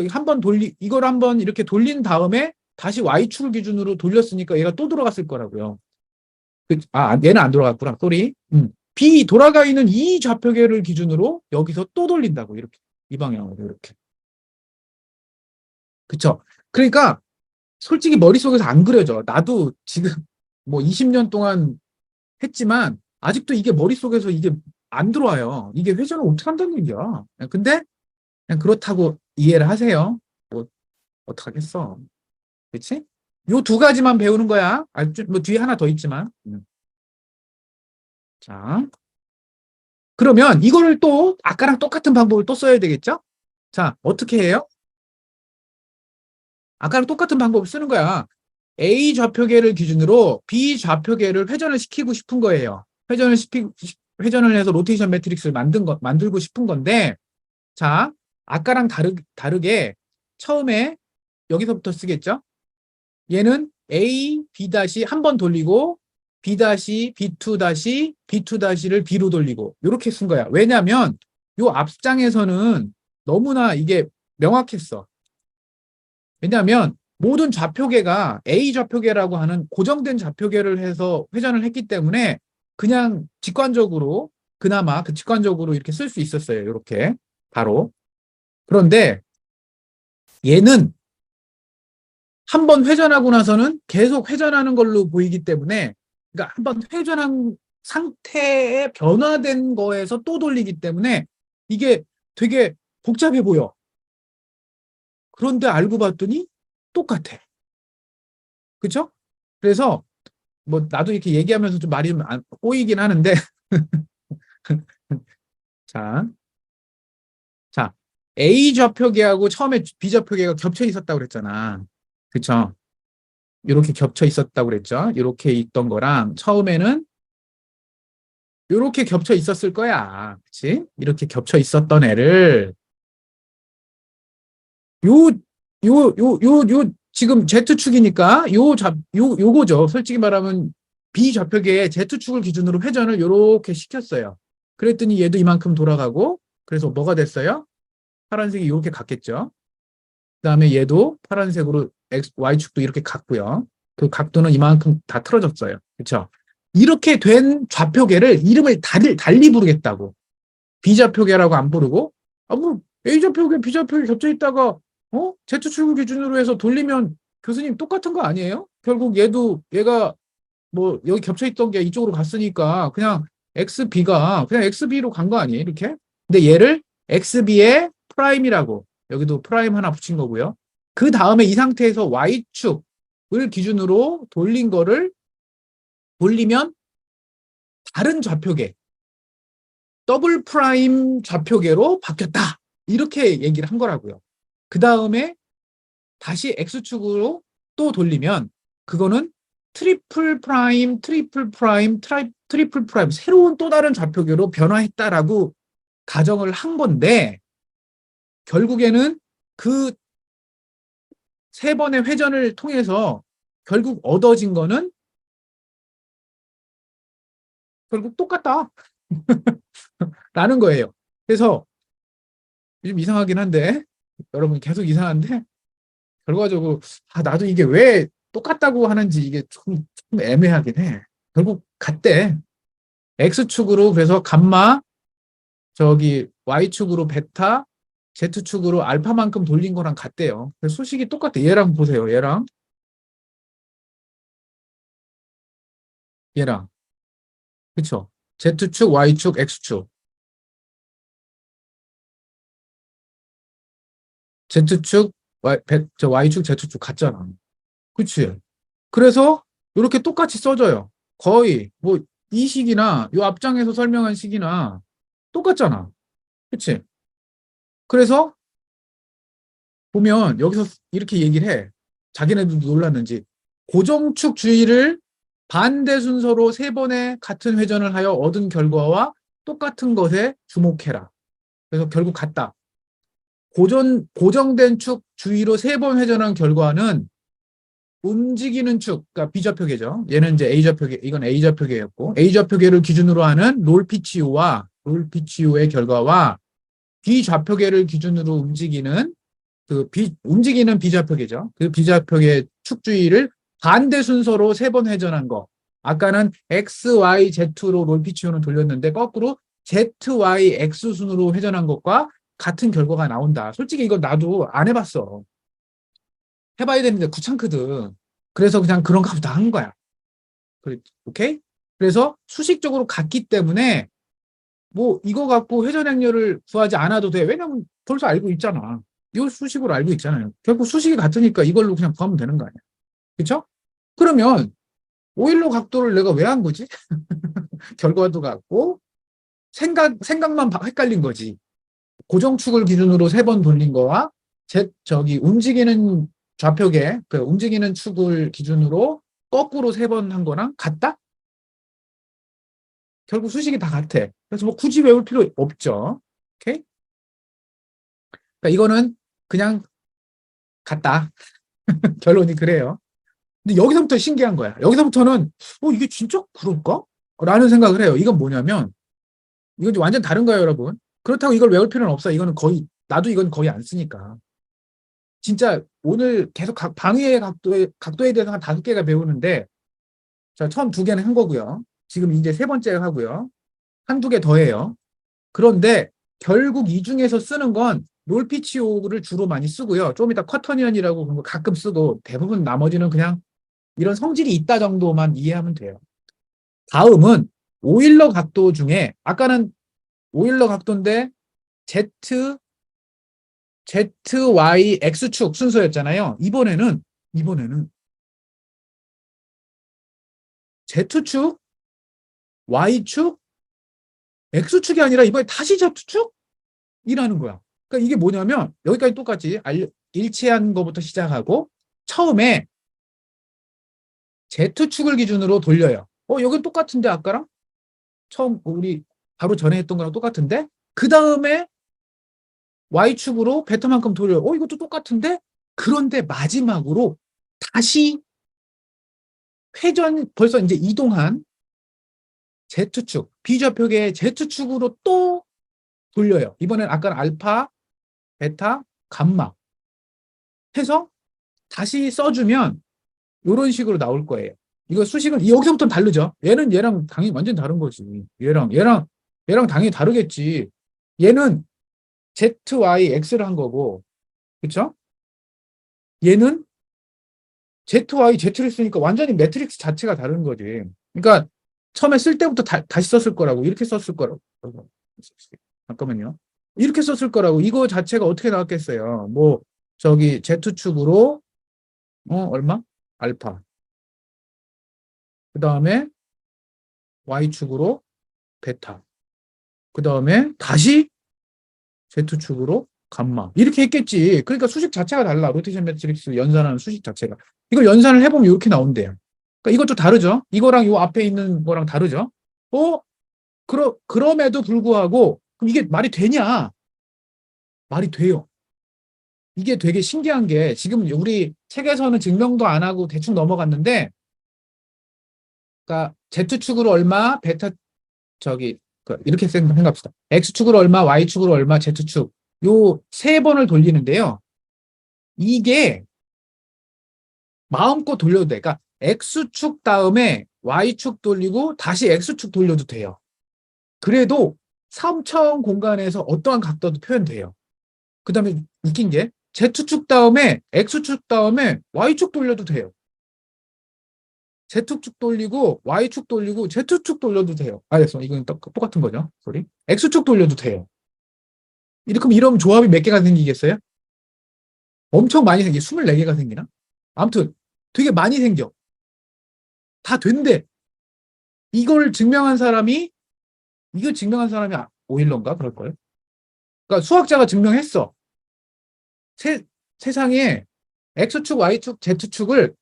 이걸 한번 이렇게 돌린 다음에 다시 Y축을 기준으로 돌렸으니까 얘가 또 돌아갔을 거라고요. 얘는 안 돌아갔구나. 쏘리. B 돌아가 있는 이 좌표계를 기준으로 여기서 또 돌린다고. 이렇게. 이 방향으로 이렇게. 그쵸? 그러니까 솔직히 머릿속에서 안 그려져. 나도 지금 뭐 20년 동안 했지만 아직도 이게 머릿속에서 이게 안 들어와요. 이게 회전을 어떻게 한다는 얘기야. 근데 그냥 그렇다고 이해를 하세요. 뭐 어떡하겠어. 그렇지? 요 두 가지만 배우는 거야. 뭐 뒤에 하나 더 있지만. 자, 그러면 이거를 또 아까랑 똑같은 방법을 또 써야 되겠죠? 자, 어떻게 해요? 아까랑 똑같은 방법을 쓰는 거야. A 좌표계를 기준으로 B 좌표계를 회전을 시키고 싶은 거예요. 회전을 해서 로테이션 매트릭스를 만들고 싶은 건데, 자, 아까랑 다르게 처음에 여기서부터 쓰겠죠? 얘는 A, B 다시 한 번 돌리고 B 다시, B2 다시, B2 다시를 B로 돌리고 이렇게 쓴 거야. 왜냐하면 요 앞장에서는 너무나 이게 명확했어. 왜냐하면 모든 좌표계가 A 좌표계라고 하는 고정된 좌표계를 해서 회전을 했기 때문에 그냥 그나마 직관적으로 이렇게 쓸 수 있었어요. 이렇게 바로. 그런데 얘는 한 번 회전하고 나서는 계속 회전하는 걸로 보이기 때문에 그러니까 한 번 회전한 상태에 변화된 거에서 또 돌리기 때문에 이게 되게 복잡해 보여. 그런데 알고 봤더니 똑같아. 그쵸? 그래서 뭐 나도 이렇게 얘기하면서 좀 말이 좀 꼬이긴 하는데 자, A 좌표계하고 처음에 B 좌표계가 겹쳐 있었다고 그랬잖아. 그쵸? 이렇게 겹쳐 있었다고 그랬죠? 이렇게 있던 거랑 처음에는 이렇게 겹쳐 있었을 거야. 그치? 이렇게 겹쳐 있었던 애를 지금 Z축이니까 요거죠. 솔직히 말하면 B 좌표계에 Z축을 기준으로 회전을 이렇게 시켰어요. 그랬더니 얘도 이만큼 돌아가고 그래서 뭐가 됐어요? 파란색이 이렇게 갔겠죠. 그다음에 얘도 파란색으로 Y축도 이렇게 갔고요. 그 각도는 이만큼 다 틀어졌어요. 그렇죠? 이렇게 된 좌표계를 이름을 달리 부르겠다고. B좌표계라고 안 부르고 뭐 A좌표계, B좌표계 겹쳐 있다가 Z축을 기준으로 해서 돌리면 교수님 똑같은 거 아니에요? 결국 얘가 뭐 여기 겹쳐 있던 게 이쪽으로 갔으니까 그냥 XB로 간 거 아니에요? 이렇게? 근데 얘를 XB의 프라임이라고 여기도 프라임 하나 붙인 거고요. 그 다음에 이 상태에서 Y축을 기준으로 돌리면 다른 좌표계 더블 프라임 좌표계로 바뀌었다. 이렇게 얘기를 한 거라고요. 그 다음에 다시 X축으로 또 돌리면 그거는 트리플 프라임 새로운 또 다른 좌표계로 변화했다라고 가정을 한 건데 결국에는 그 세 번의 회전을 통해서 결국 얻어진 거는 결국 똑같다. 라는 거예요. 그래서 좀 이상하긴 한데 여러분 계속 이상한데 결과적으로 나도 이게 왜 똑같다고 하는지 이게 좀 애매하긴 해. 결국 같대. X축으로 그래서 감마 저기 Y축으로 베타 Z축으로 알파만큼 돌린 거랑 같대요. 그래서 수식이 똑같아. 얘랑 보세요. 얘랑 그쵸? Z축, Y축, X축. Z축, Y축, Z축 같잖아. 그치? 그래서 이렇게 똑같이 써져요. 거의 뭐 이 식이나 이 앞장에서 설명한 식이나 똑같잖아. 그치? 그래서 보면 여기서 이렇게 얘기를 해. 자기네들도 놀랐는지. 고정축 주의를 반대 순서로 세 번의 같은 회전을 하여 얻은 결과와 똑같은 것에 주목해라. 그래서 결국 같다. 고정된 축 주위로 세 번 회전한 결과는 움직이는 축, 그러니까 B좌표계죠. 얘는 이제 A좌표계, 이건 A좌표계였고, A좌표계를 기준으로 하는 롤피치오의 결과와 B좌표계를 기준으로 움직이는 움직이는 B좌표계죠. 그 B좌표계 축 주위를 반대 순서로 세 번 회전한 거. 아까는 X, Y, Z로 롤피치오는 돌렸는데 거꾸로 Z, Y, X 순으로 회전한 것과 같은 결과가 나온다. 솔직히 이건 나도 안 해봤어. 해봐야 되는데 귀찮거든. 그래서 그냥 그런가 보다 한 거야. 오케이? 그래서 수식적으로 같기 때문에 뭐 이거 갖고 회전 행렬을 구하지 않아도 돼. 왜냐면 벌써 알고 있잖아. 이거 수식으로 알고 있잖아요. 결국 수식이 같으니까 이걸로 그냥 구하면 되는 거 아니야. 그렇죠? 그러면 오일로 각도를 내가 왜 한 거지? 결과도 같고 생각만 헷갈린 거지. 고정축을 기준으로 세 번 돌린 거와 저기 움직이는 좌표계, 그 움직이는 축을 기준으로 거꾸로 세 번 한 거랑 같다? 결국 수식이 다 같아. 그래서 뭐 굳이 외울 필요 없죠. 오케이? 그러니까 이거는 그냥 같다. 결론이 그래요. 근데 여기서부터 신기한 거야. 여기서부터는 이게 진짜 그럴까? 라는 생각을 해요. 이건 뭐냐면 이건 완전 다른 거예요, 여러분. 그렇다고 이걸 외울 필요는 없어. 이거는 거의 나도 이건 거의 안 쓰니까. 진짜 오늘 계속 방위의 각도에 대해서 한 5개가 배우는데 자, 처음 2개는 한 거고요. 지금 이제 3번째 하고요. 한두 개 더 해요. 그런데 결국 이 중에서 쓰는 건 롤피치오를 주로 많이 쓰고요. 좀 이따 쿼터니언이라고 그런 거 가끔 쓰고 대부분 나머지는 그냥 이런 성질이 있다 정도만 이해하면 돼요. 다음은 오일러 각도 중에 아까는 오일러 각도인데 Z, Y, X축 순서였잖아요. 이번에는 Z축, Y축, X축이 아니라 이번에 다시 Z축이라는 거야. 그러니까 이게 뭐냐면 여기까지 똑같이 일치한 것부터 시작하고 처음에 Z축을 기준으로 돌려요. 여긴 똑같은데 아까랑? 처음 우리 바로 전에 했던 거랑 똑같은데? 그 다음에 Y축으로 베타만큼 돌려요. 이것도 똑같은데? 그런데 마지막으로 다시 회전 벌써 이제 이동한 Z축, B좌표계의 Z축으로 또 돌려요. 이번엔 아까는 알파, 베타, 감마 해서 다시 써주면 이런 식으로 나올 거예요. 이거 수식은 여기서부터 다르죠. 얘랑 당연히 완전 다른 거지. 얘랑 당연히 다르겠지. 얘는 Z, Y, X를 한 거고, 그렇죠? 얘는 Z, Y, Z를 쓰니까 완전히 매트릭스 자체가 다른 거지. 그러니까 처음에 쓸 때부터 다시 썼을 거라고 이렇게 썼을 거라고. 잠깐만요. 이렇게 썼을 거라고. 이거 자체가 어떻게 나왔겠어요? 뭐 저기 Z축으로 얼마? 알파. 그 다음에 Y축으로 베타. 그 다음에 다시 Z축으로 감마. 이렇게 했겠지. 그러니까 수식 자체가 달라. 로테이션 매트릭스 연산하는 수식 자체가. 이걸 연산을 해보면 이렇게 나온대요. 그러니까 이것도 다르죠. 이거랑 이 앞에 있는 거랑 다르죠. 그럼에도 불구하고 그럼 이게 말이 되냐? 말이 돼요. 이게 되게 신기한 게 지금 우리 책에서는 증명도 안 하고 대충 넘어갔는데, 그러니까 Z축으로 얼마, 베타 이렇게 생각합시다. X축으로 얼마, Y축으로 얼마, Z축 요 세 번을 돌리는데요. 이게 마음껏 돌려도 돼. 그러니까 X축 다음에 Y축 돌리고 다시 X축 돌려도 돼요. 그래도 3차원 공간에서 어떠한 각도도 표현돼요. 그 다음에 웃긴 게 Z축 다음에 X축 다음에 Y축 돌려도 돼요. Z축 돌리고 Y축 돌리고 Z축 돌려도 돼요. 알겠어. 이건 똑같은 거죠. 소리. X축 돌려도 돼요. 이러면 조합이 몇 개가 생기겠어요? 엄청 많이 생겨. 24개가 생기나? 아무튼 되게 많이 생겨. 다 된대. 이걸 증명한 사람이 오일러인가 그럴 거예요. 그러니까 수학자가 증명했어. 세상에 X축, Y축, Z축을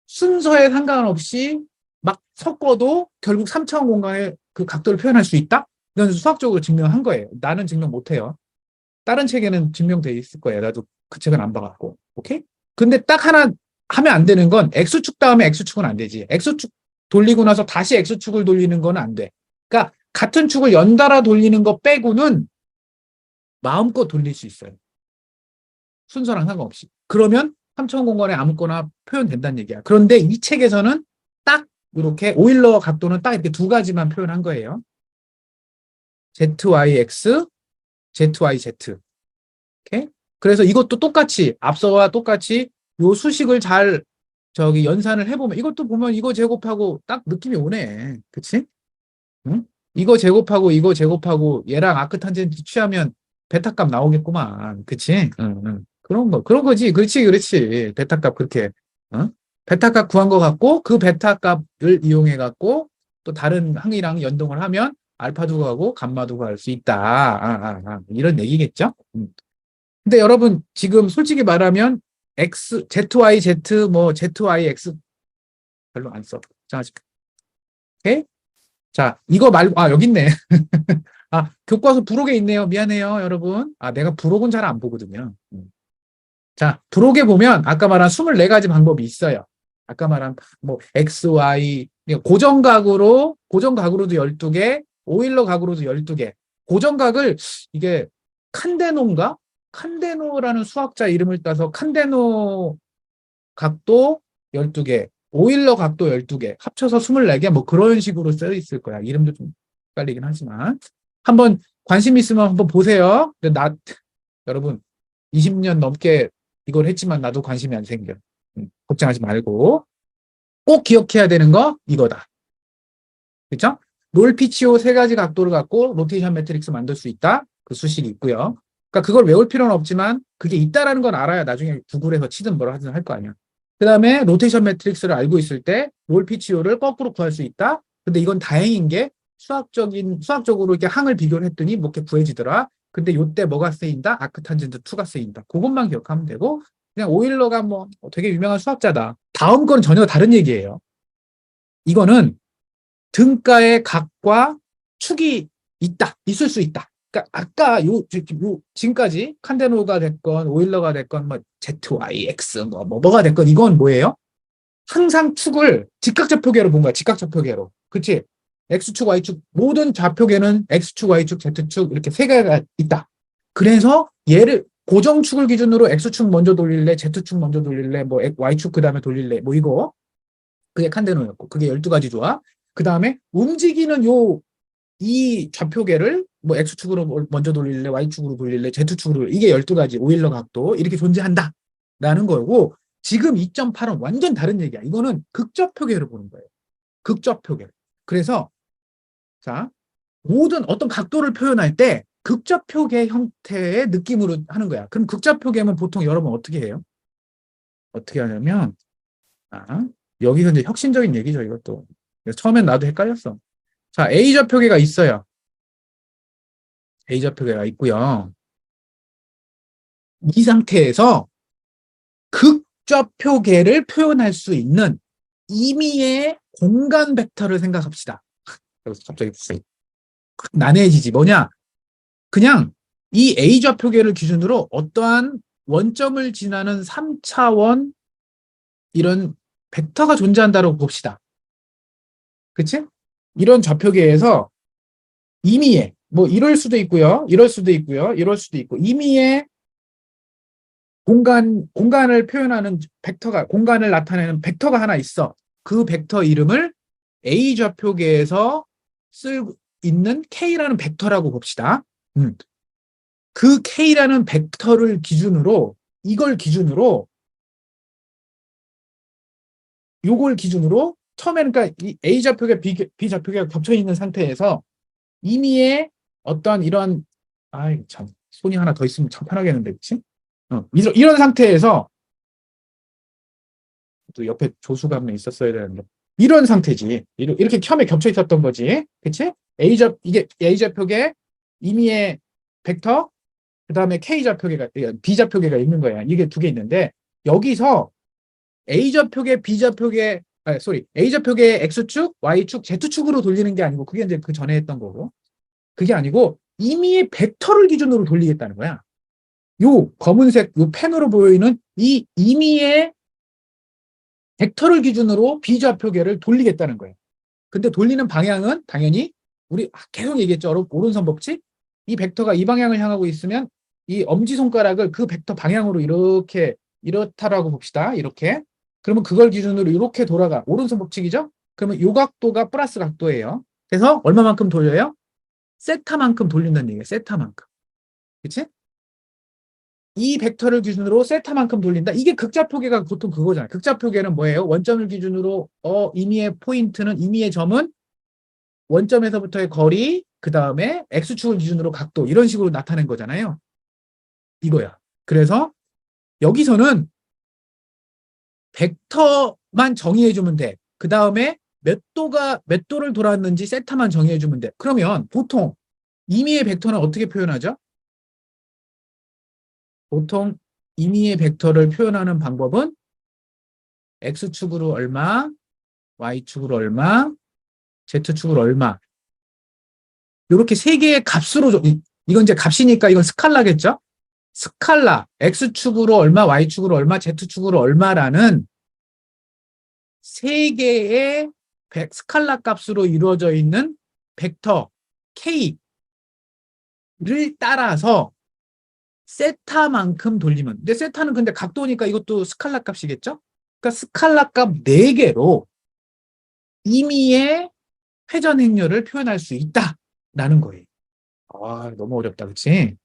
순서에 상관없이 막 섞어도 결국 3차원 공간에 그 각도를 표현할 수 있다? 이건 수학적으로 증명한 거예요. 나는 증명 못해요. 다른 책에는 증명돼 있을 거예요. 나도 그 책은 안 봐갖고. 오케이? 근데 딱 하나 하면 안 되는 건 X축 다음에 X축은 안 되지. X축 돌리고 나서 다시 X축을 돌리는 건 안 돼. 그러니까 같은 축을 연달아 돌리는 거 빼고는 마음껏 돌릴 수 있어요. 순서랑 상관없이. 그러면 3차원 공간에 아무거나 표현된다는 얘기야. 그런데 이 책에서는 딱 이렇게 오일러 각도는 딱 이렇게 두 가지만 표현한 거예요. ZYX, ZYZ. 오케이? 그래서 이것도 똑같이 앞서와 똑같이 요 수식을 잘 연산을 해보면 이것도 보면 이거 제곱하고 딱 느낌이 오네. 그치? 응? 이거 제곱하고 얘랑 아크탄젠트 취하면 베타값 나오겠구만. 그치? 응, 응. 그런 거지. 그렇지. 베타값 그렇게, 어? 베타값 구한 거 같고, 그 베타값을 이용해갖고, 또 다른 항이랑 연동을 하면, 알파도 구하고, 감마도 구할 수 있다. 이런 얘기겠죠? 근데 여러분, 지금 솔직히 말하면, ZYZ, ZYX 별로 안 써. 자, 오케이? 자, 이거 말고, 여기 있네. 교과서 부록에 있네요. 미안해요, 여러분. 내가 부록은 잘 안 보거든요. 자, 부록에 보면 아까 말한 24가지 방법이 있어요. 아까 말한 X, Y, 고정각으로도 12개, 오일러 각으로도 12개. 고정각을 이게 칸데노인가? 칸데노라는 수학자 이름을 따서 칸데노 각도 12개, 오일러 각도 12개, 합쳐서 24개, 그런 식으로 써 있을 거야. 이름도 좀 헷갈리긴 하지만. 한번 관심 있으면 한번 보세요. 여러분, 20년 넘게 이걸 했지만 나도 관심이 안 생겨. 걱정하지 말고. 꼭 기억해야 되는 거 이거다. 그렇죠? 롤피치오 세 가지 각도를 갖고 로테이션 매트릭스 만들 수 있다. 그 수식이 있고요. 그러니까 그걸 외울 필요는 없지만 그게 있다라는 건 알아야 나중에 구글에서 치든 뭐라 하든 할 거 아니야. 그 다음에 로테이션 매트릭스를 알고 있을 때 롤피치오를 거꾸로 구할 수 있다. 근데 이건 다행인 게 수학적으로 이렇게 항을 비교를 했더니 뭐 이렇게 구해지더라. 근데 요때 뭐가 쓰인다? 아크탄젠트 2가 쓰인다. 그것만 기억하면 되고 그냥 오일러가 되게 유명한 수학자다. 다음 건 전혀 다른 얘기예요. 이거는 등가의 각과 축이 있을 수 있다. 그러니까 아까 지금까지 칸데노가 됐건 오일러가 됐건 ZYX 뭐가 됐건 이건 뭐예요? 항상 축을 직각좌표계로 본 거야. 직각좌표계로. 그치? X축, Y축 모든 좌표계는 X축, Y축, Z축 이렇게 세 개가 있다. 그래서 얘를 고정축을 기준으로 X축 먼저 돌릴래, Z축 먼저 돌릴래, Y축 그 다음에 돌릴래, 이거 그게 칸데노였고 그게 12가지 조합. 그 다음에 움직이는 이 좌표계를 X축으로 먼저 돌릴래, Y축으로 돌릴래, Z축으로 이게 12가지 오일러 각도 이렇게 존재한다 라는 거고 지금 2.8은 완전 다른 얘기야. 이거는 극좌표계를 보는 거예요. 극좌표계. 그래서 자 모든 어떤 각도를 표현할 때 극좌표계 형태의 느낌으로 하는 거야. 그럼 극좌표계면 보통 여러분 어떻게 해요? 어떻게 하냐면 여기서 이제 혁신적인 얘기죠. 이것도. 처음엔 나도 헷갈렸어. 자, A좌표계가 있어요. A좌표계가 있고요. 이 상태에서 극좌표계를 표현할 수 있는 임의의 공간 벡터를 생각합시다. 그래서 갑자기 난해해지지. 뭐냐? 그냥 이 A 좌표계를 기준으로 어떠한 원점을 지나는 3차원 이런 벡터가 존재한다고 봅시다. 그치? 이런 좌표계에서 임의의 뭐 이럴 수도 있고요. 이럴 수도 있고요. 이럴 수도 있고 임의의 공간을 표현하는 벡터가 공간을 나타내는 벡터가 하나 있어. 그 벡터 이름을 A 좌표계에서 쓸 있는 K라는 벡터라고 봅시다. 그 K라는 벡터를 기준으로 이걸 기준으로 요걸 기준으로 처음에는 그러니까 이 A 좌표계 B 좌표계가 겹쳐 있는 상태에서 임의의 어떤 이런 아이 참 손이 하나 더 있으면 참 편하겠는데 그치? 이런 상태에서 또 옆에 조수가 한 명 있었어야 되는데 이런 상태지. 이렇게 처음에 겹쳐 있었던 거지. 그치? 이게 A 좌표계 임의의 벡터 그다음에 K 좌표계가 B 좌표계가 있는 거야. 이게 두 개 있는데 여기서 A 좌표계 B 좌표계 A 좌표계 X축, Y축, Z축으로 돌리는 게 아니고 그게 이제 그 전에 했던 거고 그게 아니고 임의의 벡터를 기준으로 돌리겠다는 거야. 요 검은색 요 펜으로 보이는 이 임의의 벡터를 기준으로 비좌표계를 돌리겠다는 거예요. 근데 돌리는 방향은 당연히 우리 계속 얘기했죠. 오른손 법칙. 이 벡터가 이 방향을 향하고 있으면 이 엄지손가락을 그 벡터 방향으로 이렇게 이렇다라고 봅시다. 이렇게. 그러면 그걸 기준으로 이렇게 돌아가. 오른손 법칙이죠? 그러면 요 각도가 플러스 각도예요. 그래서 얼마만큼 돌려요? 세타만큼 돌린다는 얘기예요. 세타만큼. 그치? 이 벡터를 기준으로 세타만큼 돌린다. 이게 극좌표계가 보통 그거잖아요. 극좌표계는 뭐예요? 원점을 기준으로 임의의 포인트는 임의의 점은 원점에서부터의 거리, 그 다음에 X축을 기준으로 각도 이런 식으로 나타낸 거잖아요. 이거야. 그래서 여기서는 벡터만 정의해주면 돼. 그 다음에 몇 도를 돌았는지 세타만 정의해주면 돼. 그러면 보통 임의의 벡터는 어떻게 표현하죠? 보통 임의의 벡터를 표현하는 방법은 X축으로 얼마, Y축으로 얼마, Z축으로 얼마 이렇게 세 개의 값으로 이건 이제 값이니까 이건 스칼라겠죠? 스칼라 X축으로 얼마, Y축으로 얼마, Z축으로 얼마라는 세 개의 스칼라 값으로 이루어져 있는 벡터 K를 따라서 세타만큼 돌리면 근데 세타는 근데 각도니까 이것도 스칼라 값이겠죠? 그러니까 스칼라 값 4개로 임의의 회전 행렬을 표현할 수 있다라는 거예요. 아, 너무 어렵다, 그치?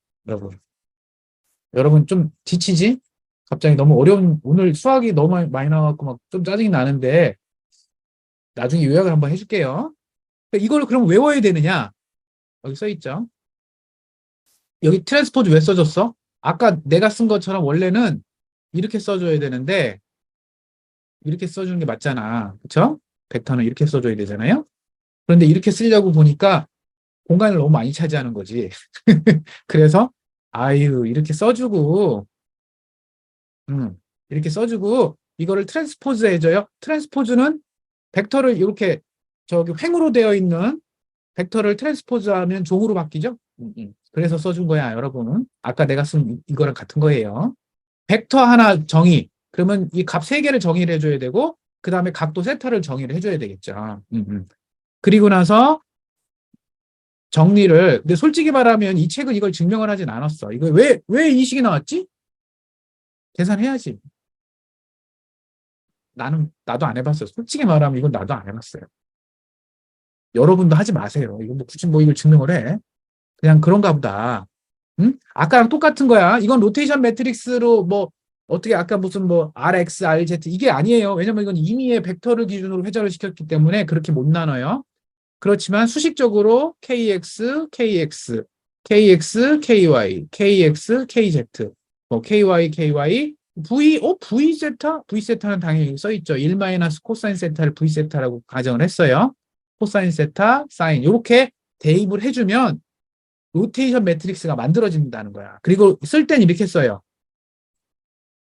여러분 좀 지치지? 갑자기 너무 어려운 오늘 수학이 너무 많이 나와갖고 막 좀 짜증이 나는데 나중에 요약을 한번 해줄게요. 이걸 그럼 외워야 되느냐? 여기 써 있죠. 여기 트랜스포즈 왜 써줬어? 아까 내가 쓴 것처럼 원래는 이렇게 써줘야 되는데 이렇게 써주는 게 맞잖아. 그쵸? 벡터는 이렇게 써줘야 되잖아요. 그런데 이렇게 쓰려고 보니까 공간을 너무 많이 차지하는 거지. 그래서 아유 이렇게 써주고 이렇게 써주고 이거를 트랜스포즈 해줘요. 트랜스포즈는 벡터를 이렇게 저기 횡으로 되어 있는 벡터를 트랜스포즈하면 종으로 바뀌죠. 그래서 써준 거야, 여러분. 아까 내가 쓴 이거랑 같은 거예요. 벡터 하나 정의. 그러면 이 값 세 개를 정의를 해줘야 되고 그 다음에 각도 세타를 정의를 해줘야 되겠죠. 그리고 나서 정리를 근데 솔직히 말하면 이 책은 이걸 증명을 하진 않았어. 이거 왜 이 식이 나왔지? 계산해야지. 나도 안 해봤어요. 솔직히 말하면 이건 나도 안 해봤어요. 여러분도 하지 마세요. 이거 뭐 굳이 뭐 이걸 증명을 해. 그냥 그런가 보다. 응? 아까랑 똑같은 거야. 이건 로테이션 매트릭스로 뭐 어떻게 아까 무슨 뭐 RX, RZ 이게 아니에요. 왜냐면 이건 임의의 벡터를 기준으로 회전을 시켰기 때문에 그렇게 못 나눠요. 그렇지만 수식적으로 KX, KX, KX, KY, KX, KZ, 뭐 KY, KY, VZ? VZ는 당연히 써있죠. 1 마이너스 코사인 세타를 VZ라고 가정을 했어요. 코사인 세타, 사인 이렇게 대입을 해주면 로테이션 매트릭스가 만들어진다는 거야. 그리고 쓸 땐 이렇게 써요.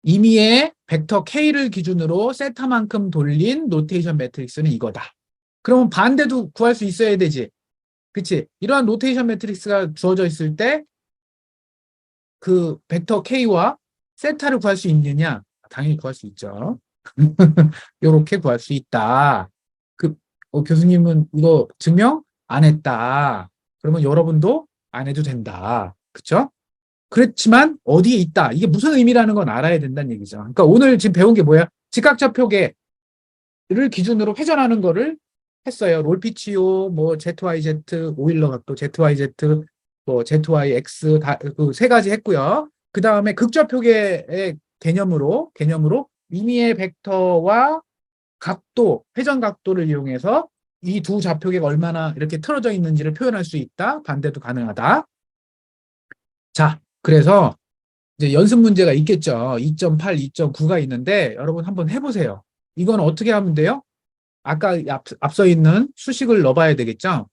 임의의 벡터 K를 기준으로 세타만큼 돌린 로테이션 매트릭스는 이거다. 그러면 반대도 구할 수 있어야 되지. 그치? 이러한 로테이션 매트릭스가 주어져 있을 때 그 벡터 K와 세타를 구할 수 있느냐? 당연히 구할 수 있죠. 요렇게 구할 수 있다. 그, 교수님은 이거 증명 안 했다. 그러면 여러분도 안 해도 된다. 그쵸? 그렇지만 어디에 있다. 이게 무슨 의미라는 건 알아야 된다는 얘기죠. 그러니까 오늘 지금 배운 게 뭐야? 직각좌표계를 기준으로 회전하는 거를 했어요. 롤피치오, 뭐 ZYZ, 오일러 각도, ZYZ, 뭐 ZYX 그 세 가지 했고요. 그 다음에 극좌표계의 개념으로 임의의 벡터와 각도, 회전 각도를 이용해서 이 두 좌표계가 얼마나 이렇게 틀어져 있는지를 표현할 수 있다. 반대도 가능하다. 자, 그래서 이제 연습 문제가 있겠죠. 2.8, 2.9가 있는데 여러분 한번 해보세요. 이건 어떻게 하면 돼요? 아까 앞서 있는 수식을 넣어봐야 되겠죠.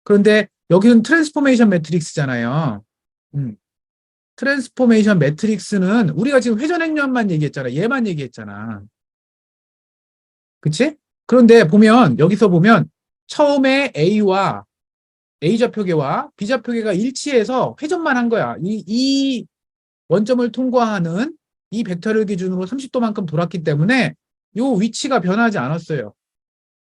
그런데 여기는 트랜스포메이션 매트릭스잖아요. 음, 트랜스포메이션 매트릭스는 우리가 지금 회전 행렬만 얘기했잖아. 얘만 얘기했잖아. 그치? 그런데 보면 여기서 보면 처음에 A와 A좌표계와 B좌표계가 일치해서 회전만 한 거야. 이 원점을 통과하는 이 벡터를 기준으로 30도만큼 돌았기 때문에 요 위치가 변하지 않았어요.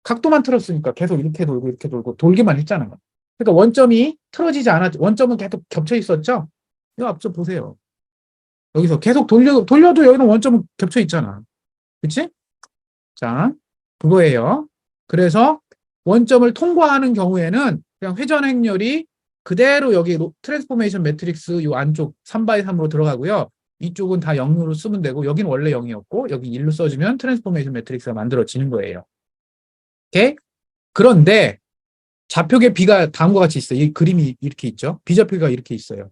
각도만 틀었으니까 계속 이렇게 돌고 돌기만 했잖아요. 그러니까 원점이 틀어지지 않았죠. 원점은 계속 겹쳐 있었죠. 이거 앞서 보세요. 여기서 계속 돌려도 여기는 원점은 겹쳐 있잖아. 그치? 자, 그거예요. 그래서 원점을 통과하는 경우에는 그냥 회전 행렬이 그대로 여기 트랜스포메이션 매트릭스 요 안쪽 3바이 3으로 들어가고요. 이쪽은 다 0으로 쓰면 되고 여기는 원래 0이었고 여기 1로 써주면 트랜스포메이션 매트릭스가 만들어지는 거예요. 오케이? 그런데 좌표계 B가 다음과 같이 있어요. 이 그림이 이렇게 있죠. B좌표가 이렇게 있어요.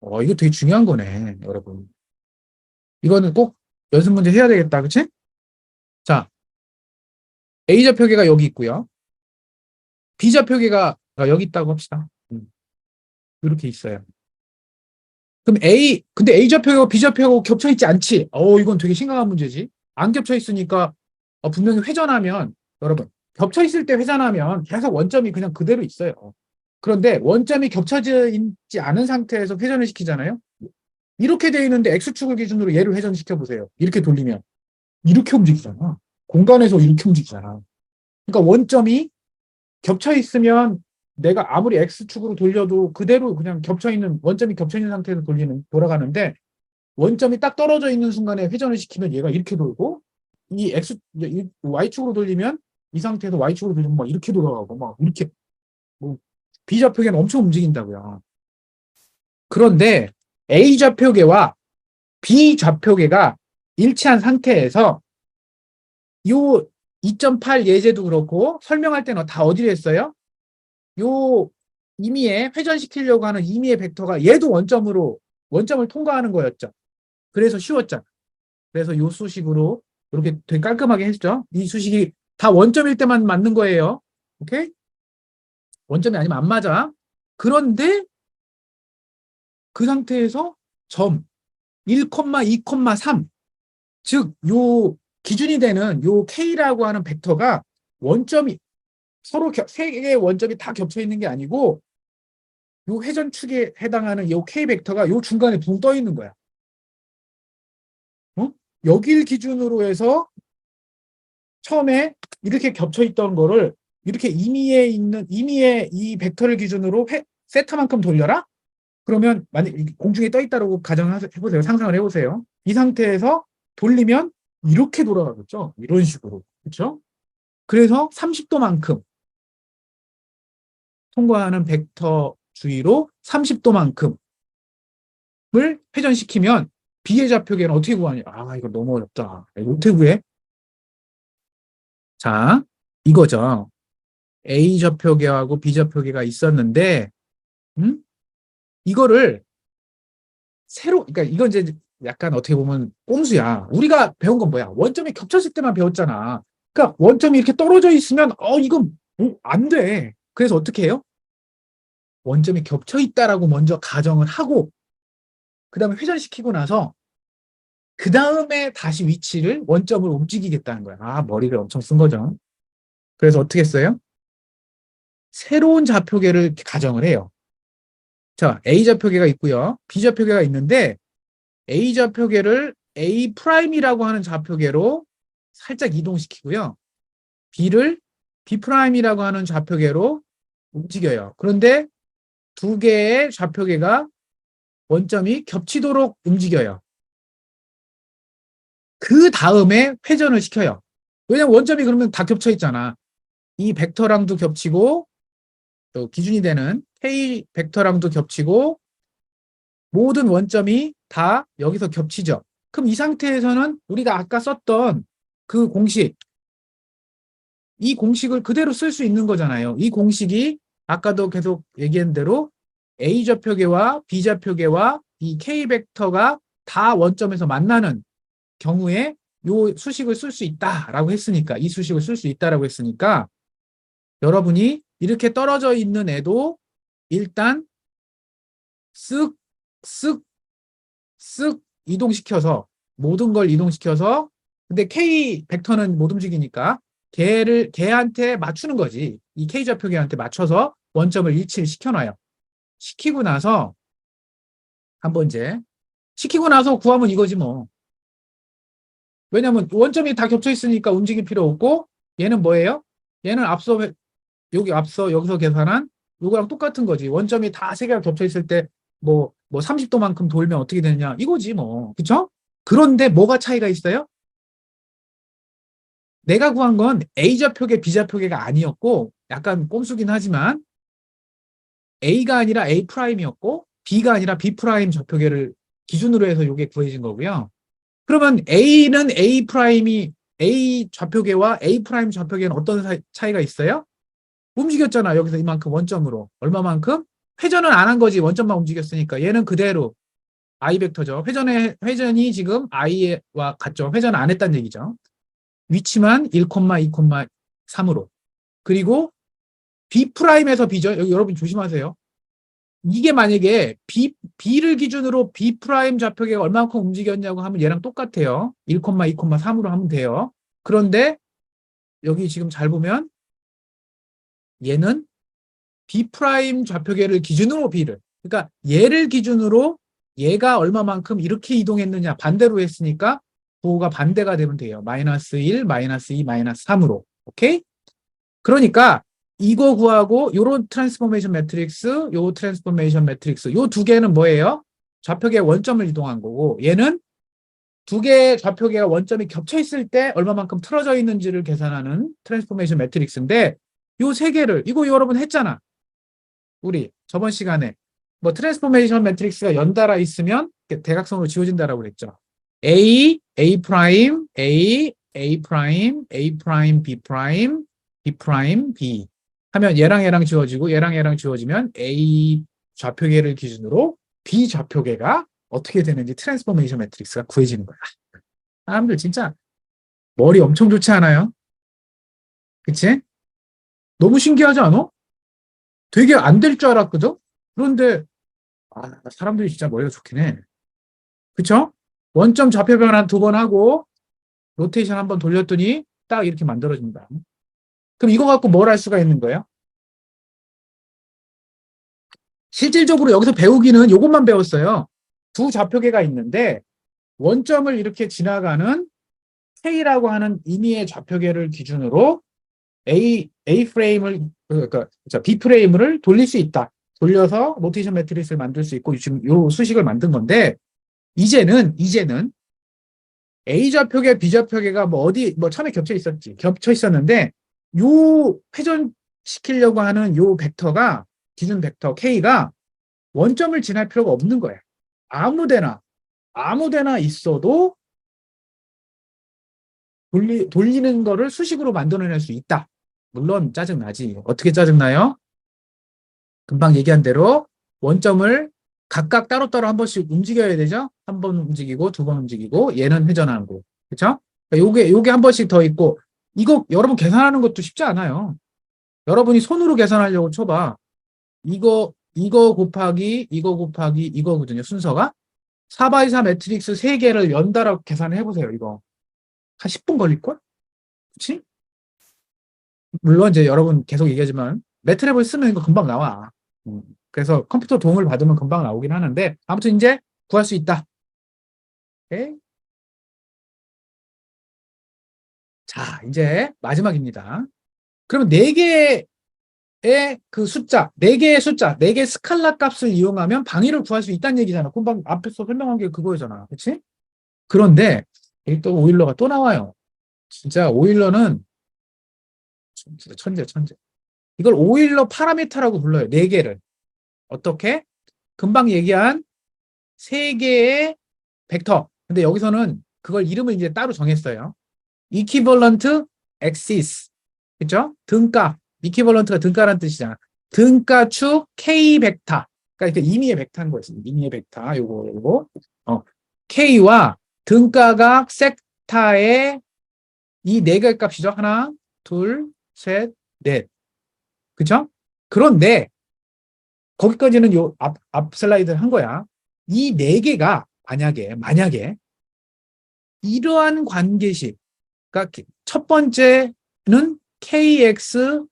이거 되게 중요한 거네, 여러분. 이거는 꼭 연습 문제 해야 되겠다. 그치? 자, A좌표계가 여기 있고요. B좌표계가 여기 있다고 합시다. 이렇게 있어요. 그럼 근데 A좌표하고 B좌표하고 겹쳐 있지 않지? 이건 되게 심각한 문제지. 안 겹쳐 있으니까 분명히 회전하면, 여러분, 겹쳐 있을 때 회전하면 계속 원점이 그냥 그대로 있어요. 그런데 원점이 겹쳐져 있지 않은 상태에서 회전을 시키잖아요. 이렇게 돼 있는데 X축을 기준으로 얘를 회전시켜 보세요. 이렇게 돌리면 이렇게 움직이잖아. 공간에서 이렇게 움직이잖아. 그러니까 원점이 겹쳐 있으면 내가 아무리 X축으로 돌려도 그대로 그냥 원점이 겹쳐 있는 상태에서 돌아가는데 원점이 딱 떨어져 있는 순간에 회전을 시키면 얘가 이렇게 돌고 이 Y축으로 돌리면 이 상태에서 Y축으로 돌리면 막 이렇게 돌아가고 막 이렇게 뭐 B좌표계는 엄청 움직인다고요. 그런데 A좌표계와 B좌표계가 일치한 상태에서 요 2.8 예제도 그렇고 설명할 때는 다 어디로 했어요? 요 임의에 회전시키려고 하는 임의의 벡터가 얘도 원점을 통과하는 거였죠. 그래서 쉬웠죠. 그래서 요 수식으로 이렇게 되게 깔끔하게 했죠. 이 수식이 다 원점일 때만 맞는 거예요. 오케이? 원점이 아니면 안 맞아. 그런데 그 상태에서 점 1, 2, 3 즉 요 기준이 되는 요 K라고 하는 벡터가 원점이 서로 세 개의 원점이 다 겹쳐 있는 게 아니고 요 회전축에 해당하는 요 K 벡터가 요 중간에 붕 떠 있는 거야. 여길 기준으로 해서 처음에 이렇게 겹쳐 있던 거를 이렇게 임의의 이 벡터를 기준으로 세타만큼 돌려라? 그러면 만약 공중에 떠 있다고 가정을 해보세요. 상상을 해보세요. 이 상태에서 돌리면 이렇게 돌아가겠죠. 이런 식으로. 그렇죠? 그래서 30도만큼 통과하는 벡터 주위로 30도만큼을 회전시키면 B의 좌표계는 어떻게 구하냐? 이거 너무 어렵다. 이거 어떻게 구해? 자, 이거죠. A 좌표계하고 B 좌표계가 있었는데, 이거를 그러니까 이건 이제 약간 어떻게 보면 꼼수야. 우리가 배운 건 뭐야? 원점이 겹쳤을 때만 배웠잖아. 그러니까 원점이 이렇게 떨어져 있으면, 이건 안 돼. 그래서 어떻게 해요? 원점이 겹쳐 있다라고 먼저 가정을 하고, 그 다음에 회전시키고 나서, 그 다음에 다시 원점을 움직이겠다는 거야. 머리를 엄청 쓴 거죠. 그래서 어떻게 했어요? 새로운 좌표계를 가정을 해요. 자, A 좌표계가 있고요. B 좌표계가 있는데 A 좌표계를 A 프라임이라고 하는 좌표계로 살짝 이동시키고요. B를 B 프라임이라고 하는 좌표계로 움직여요. 그런데 두 개의 좌표계가 원점이 겹치도록 움직여요. 그 다음에 회전을 시켜요. 왜냐면 원점이 그러면 다 겹쳐 있잖아. 이 벡터랑도 겹치고 또 기준이 되는 K 벡터랑도 겹치고 모든 원점이 다 여기서 겹치죠. 그럼 이 상태에서는 우리가 아까 썼던 그 공식, 이 공식을 그대로 쓸 수 있는 거잖아요. 이 공식이 아까도 계속 얘기한 대로 A 좌표계와 B 좌표계와 이 K 벡터가 다 원점에서 만나는 경우에 요 수식을 쓸 수 있다라고 했으니까, 이 수식을 쓸 수 있다라고 했으니까 여러분이 이렇게 떨어져 있는 애도 일단 쓱, 쓱, 쓱 이동시켜서 모든 걸 이동시켜서 근데 K 벡터는 못 움직이니까 걔한테 맞추는 거지. 이 K 좌표계한테 맞춰서 원점을 일치를 시켜놔요. 시키고 나서 한번 이제 시키고 나서 구하면 이거지 뭐. 왜냐면 원점이 다 겹쳐 있으니까 움직일 필요 없고 얘는 뭐예요? 얘는 앞서 여기서 계산한 요거랑 똑같은 거지. 원점이 다 세 개가 겹쳐 있을 때 뭐 30도만큼 돌면 어떻게 되느냐 이거지 뭐. 그쵸? 그런데 뭐가 차이가 있어요? 내가 구한 건 A 좌표계, B 좌표계가 아니었고 약간 꼼수긴 하지만 A가 아니라 A 프라임이었고 B가 아니라 B 프라임 좌표계를 기준으로 해서 이게 구해진 거고요. 그러면 A는 A 프라임이 A 좌표계와 A 프라임 좌표계는 어떤 차이가 있어요? 움직였잖아. 여기서 이만큼 원점으로. 얼마만큼? 회전은 안 한 거지. 원점만 움직였으니까. 얘는 그대로 I 벡터죠. 회전이 지금 I와 같죠. 회전 안 했다는 얘기죠. 위치만 1, 2, 3으로. 그리고 B'에서 B죠. 여기 여러분 조심하세요. 이게 만약에 B를 기준으로 B 프라임 좌표계가 얼마만큼 움직였냐고 하면 얘랑 똑같아요. 1, 2, 3으로 하면 돼요. 그런데 여기 지금 잘 보면 얘는 B 프라임 좌표계를 기준으로 B를 그러니까 얘를 기준으로 얘가 얼마만큼 이렇게 이동했느냐 반대로 했으니까 부호가 반대가 되면 돼요. 마이너스 1, 마이너스 2, 마이너스 3으로. 오케이? 그러니까 이거 구하고 요런 트랜스포메이션 매트릭스, 요 트랜스포메이션 매트릭스 요 두 개는 뭐예요? 좌표계 원점을 이동한 거고 얘는 두 개의 좌표계가 원점이 겹쳐 있을 때 얼마만큼 틀어져 있는지를 계산하는 트랜스포메이션 매트릭스인데 요 세 개를 이거 여러분 했잖아. 우리 저번 시간에 뭐 트랜스포메이션 매트릭스가 연달아 있으면 대각선으로 지워진다라고 그랬죠. A, A 프라임, A, A 프라임, A 프라임, B 프라임, B 프라임, B 하면 얘랑 지워지고 얘랑 지워지면 A 좌표계를 기준으로 B 좌표계가 어떻게 되는지 트랜스포메이션 매트릭스가 구해지는 거야. 사람들 진짜 머리 엄청 좋지 않아요? 그치? 너무 신기하지 않아? 되게 안 될 줄 알았거든? 그런데 사람들이 진짜 머리가 좋긴 해. 그쵸? 원점 좌표 변환 2번 하고 로테이션 한번 돌렸더니 딱 이렇게 만들어진다. 그럼 이거 갖고 뭘 할 수가 있는 거예요? 실질적으로 여기서 배우기는 이것만 배웠어요. 두 좌표계가 있는데 원점을 이렇게 지나가는 K라고 하는 임의의 좌표계를 기준으로 A 프레임을 그러니까 B 프레임을 돌릴 수 있다. 돌려서 로테이션 매트리스를 만들 수 있고 지금 이 수식을 만든 건데 이제는 A 좌표계, B 좌표계가 뭐 어디 뭐 처음에 겹쳐 있었는데 요 회전시키려고 하는 요 벡터가 기준 벡터 K가 원점을 지날 필요가 없는 거야. 아무데나 있어도 돌리는 거를 수식으로 만들어낼 수 있다. 물론 짜증나지. 어떻게 짜증나요? 금방 얘기한 대로 원점을 각각 따로따로 한 번씩 움직여야 되죠? 한 번 움직이고 두 번 움직이고 얘는 회전하는 거. 그렇죠? 요게 한 번씩 더 있고 이거 여러분 계산하는 것도 쉽지 않아요. 여러분이 손으로 계산하려고 쳐봐. 이거 곱하기 이거거든요. 순서가 4x4 매트릭스 3개를 연달아 계산을 해보세요. 이거 한 10분 걸릴걸? 그렇지? 물론 이제 여러분 계속 얘기하지만 매트랩을 쓰면 이거 금방 나와. 그래서 컴퓨터 도움을 받으면 금방 나오긴 하는데 아무튼 이제 구할 수 있다. 오케이? 자, 이제 마지막입니다. 그러면 네 개의 스칼라 값을 이용하면 방위를 구할 수 있다는 얘기잖아. 금방 앞에서 설명한 게 그거잖아. 그렇지? 그런데 여기 또 오일러가 또 나와요. 진짜 오일러는 진짜 천재, 천재. 이걸 오일러 파라미터라고 불러요. 네 개를. 어떻게? 금방 얘기한 세 개의 벡터. 근데 여기서는 그걸 이름을 이제 따로 정했어요. equivalent axis. 그죠? 등가. equivalent가 등가라는 뜻이잖아. 등가축 K 벡터. 그러니까 임의의 벡터인 거였습니다. 임의의 벡터. 요거. K와 등가각 섹타의 이 네 개의 값이죠. 하나, 둘, 셋, 넷. 그죠? 그런데 거기까지는 요 앞 슬라이드 한 거야. 이 네 개가 만약에 이러한 관계식, 그러니까 첫 번째는 kx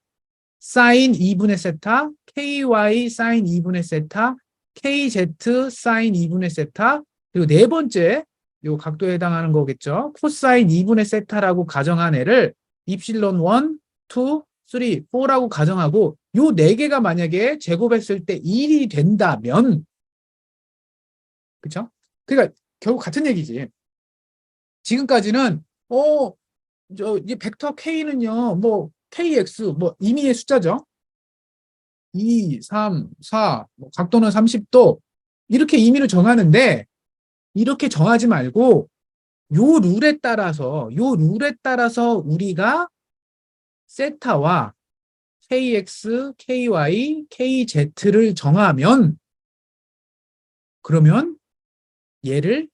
사인 2분의 세타, ky 사인 2분의 세타, kz 사인 2분의 세타, 그리고 네 번째 요 각도에 해당하는 거겠죠. 코사인 2분의 세타라고 가정한 애를 입실론 1, 2, 3, 4라고 가정하고 요 네 개가 만약에 제곱했을 때 1이 된다면 그쵸? 그러니까 결국 같은 얘기지. 지금까지는 이 벡터 K는요. 뭐 KX 뭐 임의의 숫자죠. 2, 3, 4, 뭐 각도는 30도 이렇게 임의를 정하는데 이렇게 정하지 말고 요 룰에 따라서 우리가 세타와 KX, KY, KZ를 정하면 그러면 얘를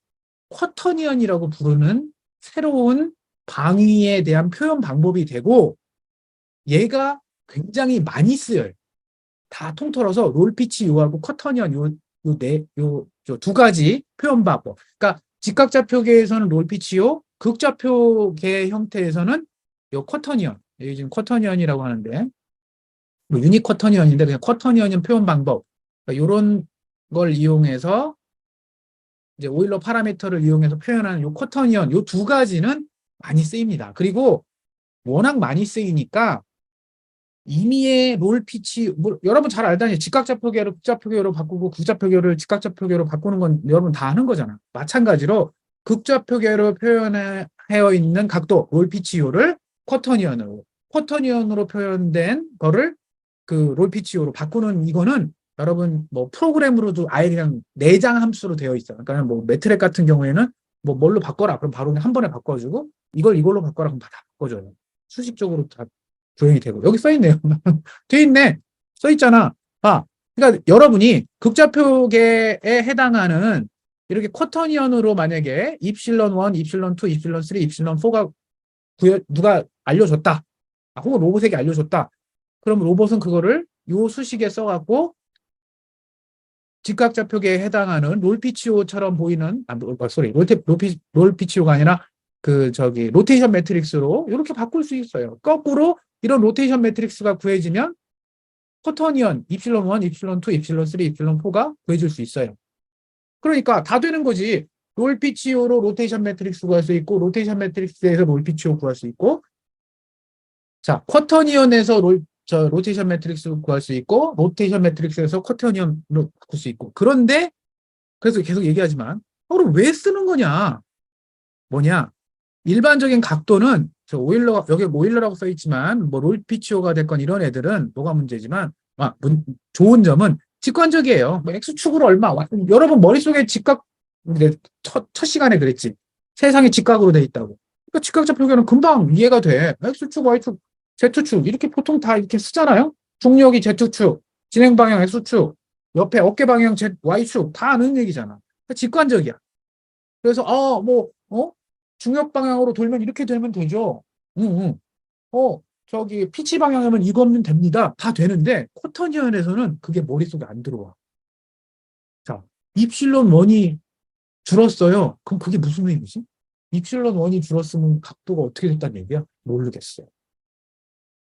쿼터니언이라고 부르는 새로운 방위에 대한 표현 방법이 되고 얘가 굉장히 많이 쓰여요. 다 통틀어서 롤피치 요하고 쿼터니언 요 두 가지 표현 방법. 그러니까 직각좌표계에서는 롤피치요, 극좌표계 형태에서는 요 쿼터니언. 여기 지금 쿼터니언이라고 하는데 뭐 유니 쿼터니언인데 그냥 쿼터니언은 표현 방법. 그러니까 이런 걸 이용해서 이제 오일러 파라미터를 이용해서 표현하는 요 쿼터니언 요 두 가지는 많이 쓰입니다. 그리고 워낙 많이 쓰이니까 임의의 롤 피치 뭐, 여러분 잘 알다니 직각좌표계로 극좌표계로 바꾸고 극좌표계를 직각좌표계로 바꾸는 건 여러분 다 아는 거잖아. 마찬가지로 극좌표계로 표현하여 있는 각도 롤 피치요를 쿼터니언으로 표현된 거를 그 롤 피치요로 바꾸는 이거는 여러분 뭐 프로그램으로도 아예 그냥 내장 함수로 되어 있어요. 그러니까 뭐 매트렉 같은 경우에는 뭐 뭘로 바꿔라 그럼 바로 한 번에 바꿔주고 이걸로 바꿔라 그럼 다 바꿔줘요. 수식적으로 다 조용히 되고 여기 써 있네요. 돼 있네. 써 있잖아. 그러니까 여러분이 극좌표계에 해당하는 이렇게 쿼터니언으로 만약에 입실론 1, 입실론 2, 입실론 3, 입실론 4가 누가 알려줬다. 혹은 로봇에게 알려줬다. 그럼 로봇은 그거를 요 수식에 써갖고 직각좌표계에 해당하는 롤피치오처럼 보이는 롤피치오가 아니라 로테이션 매트릭스로 이렇게 바꿀 수 있어요. 거꾸로 이런 로테이션 매트릭스가 구해지면 쿼터니언 입실론 1, 입실론 2, 입실론 3, 입실론 4가 구해질 수 있어요. 그러니까 다 되는 거지. 롤피치오로 로테이션 매트릭스 구할 수 있고 로테이션 매트릭스에서 롤피치오 구할 수 있고 자 쿼터니언에서 로테이션 매트릭스 구할 수 있고 로테이션 매트릭스에서 쿼터니언으로 바꿀 수 있고 그런데 그래서 계속 얘기하지만 그럼 왜 쓰는 거냐? 뭐냐? 일반적인 각도는 여기 오일러라고 써 있지만 뭐 롤피치오가 됐건 이런 애들은 뭐가 문제지만 좋은 점은 직관적이에요. 뭐 x축으로 얼마 여러분 머릿속에 직각 첫 시간에 그랬지. 세상이 직각으로 돼 있다고. 그러니까 직각좌표계는 금방 이해가 돼. x축, y축, z축 이렇게 보통 다 이렇게 쓰잖아요. 중력이 z축, 진행 방향 x축, 옆에 어깨 방향 y축 다 아는 얘기잖아. 그러니까 직관적이야. 그래서 중력 방향으로 돌면 이렇게 되면 되죠. 응, 응. 피치 방향이면 이거면 됩니다. 다 되는데 쿼터니언에서는 그게 머릿속에 안 들어와. 자, 입실론 1이 줄었어요. 그럼 그게 무슨 의미지? 입실론 1이 줄었으면 각도가 어떻게 됐다는 얘기야? 모르겠어요.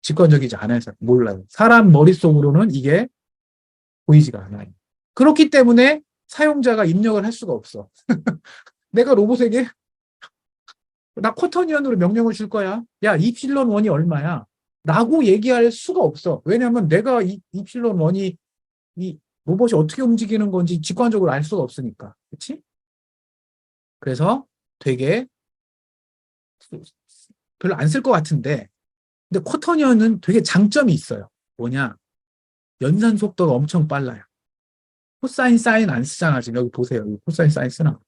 직관적이지 않아서 몰라요. 사람 머릿속으로는 이게 보이지가 않아요. 그렇기 때문에 사용자가 입력을 할 수가 없어. 내가 로봇에게 나 쿼터니언으로 명령을 줄 거야. 야, 이필런 원이 얼마야? 라고 얘기할 수가 없어. 왜냐하면 내가 이필런 원이 이 로봇이 어떻게 움직이는 건지 직관적으로 알 수가 없으니까. 그렇지? 그래서 되게 별로 안 쓸 것 같은데 근데 쿼터니언은 되게 장점이 있어요. 뭐냐? 연산 속도가 엄청 빨라요. 코사인 사인 안 쓰잖아. 지금 여기 보세요. 여기 코사인 사인 쓰나?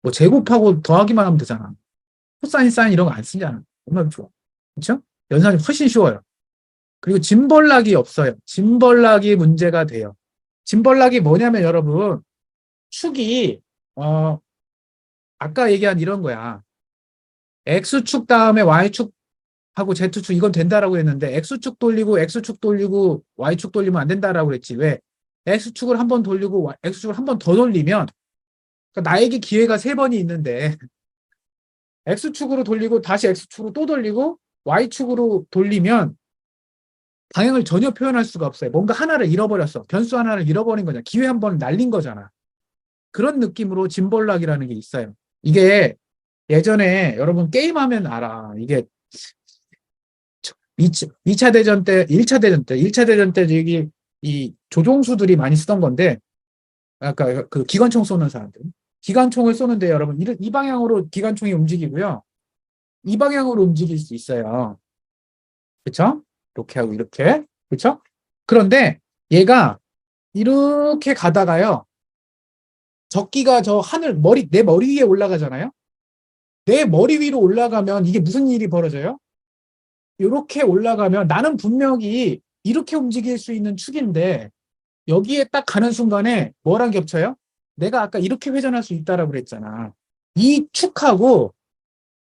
뭐 제곱하고 더하기만 하면 되잖아. 코사인 사인 이런 거 안 쓰잖아. 얼마나 좋아. 그렇죠? 연산이 훨씬 쉬워요. 그리고 짐벌락이 없어요. 짐벌락이 문제가 돼요. 짐벌락이 뭐냐면 여러분 축이 아까 얘기한 이런 거야. X축 다음에 Y축하고 Z축 이건 된다라고 했는데 X축 돌리고 X축 돌리고 Y축 돌리면 안 된다라고 그랬지. 왜? X축을 한 번 돌리고 X축을 한 번 더 돌리면 그러니까 나에게 기회가 세 번이 있는데 X축으로 돌리고 다시 X축으로 또 돌리고 Y축으로 돌리면 방향을 전혀 표현할 수가 없어요. 뭔가 하나를 잃어버렸어. 변수 하나를 잃어버린 거잖아. 기회 한 번을 날린 거잖아. 그런 느낌으로 짐벌락이라는 게 있어요. 이게 예전에 여러분 게임하면 알아. 이게 2차 대전 때, 1차 대전 때 여기 이 조종수들이 많이 쓰던 건데, 아까 그 기관총 쏘는 사람들. 기관총을 쏘는데 여러분, 이 방향으로 기관총이 움직이고요. 이 방향으로 움직일 수 있어요. 그쵸? 이렇게 하고 이렇게. 그쵸? 그런데 얘가 이렇게 가다가요. 적기가 저 하늘, 내 머리 위에 올라가잖아요? 내 머리 위로 올라가면 이게 무슨 일이 벌어져요? 이렇게 올라가면 나는 분명히 이렇게 움직일 수 있는 축인데 여기에 딱 가는 순간에 뭐랑 겹쳐요? 내가 아까 이렇게 회전할 수 있다라고 그랬잖아. 이 축하고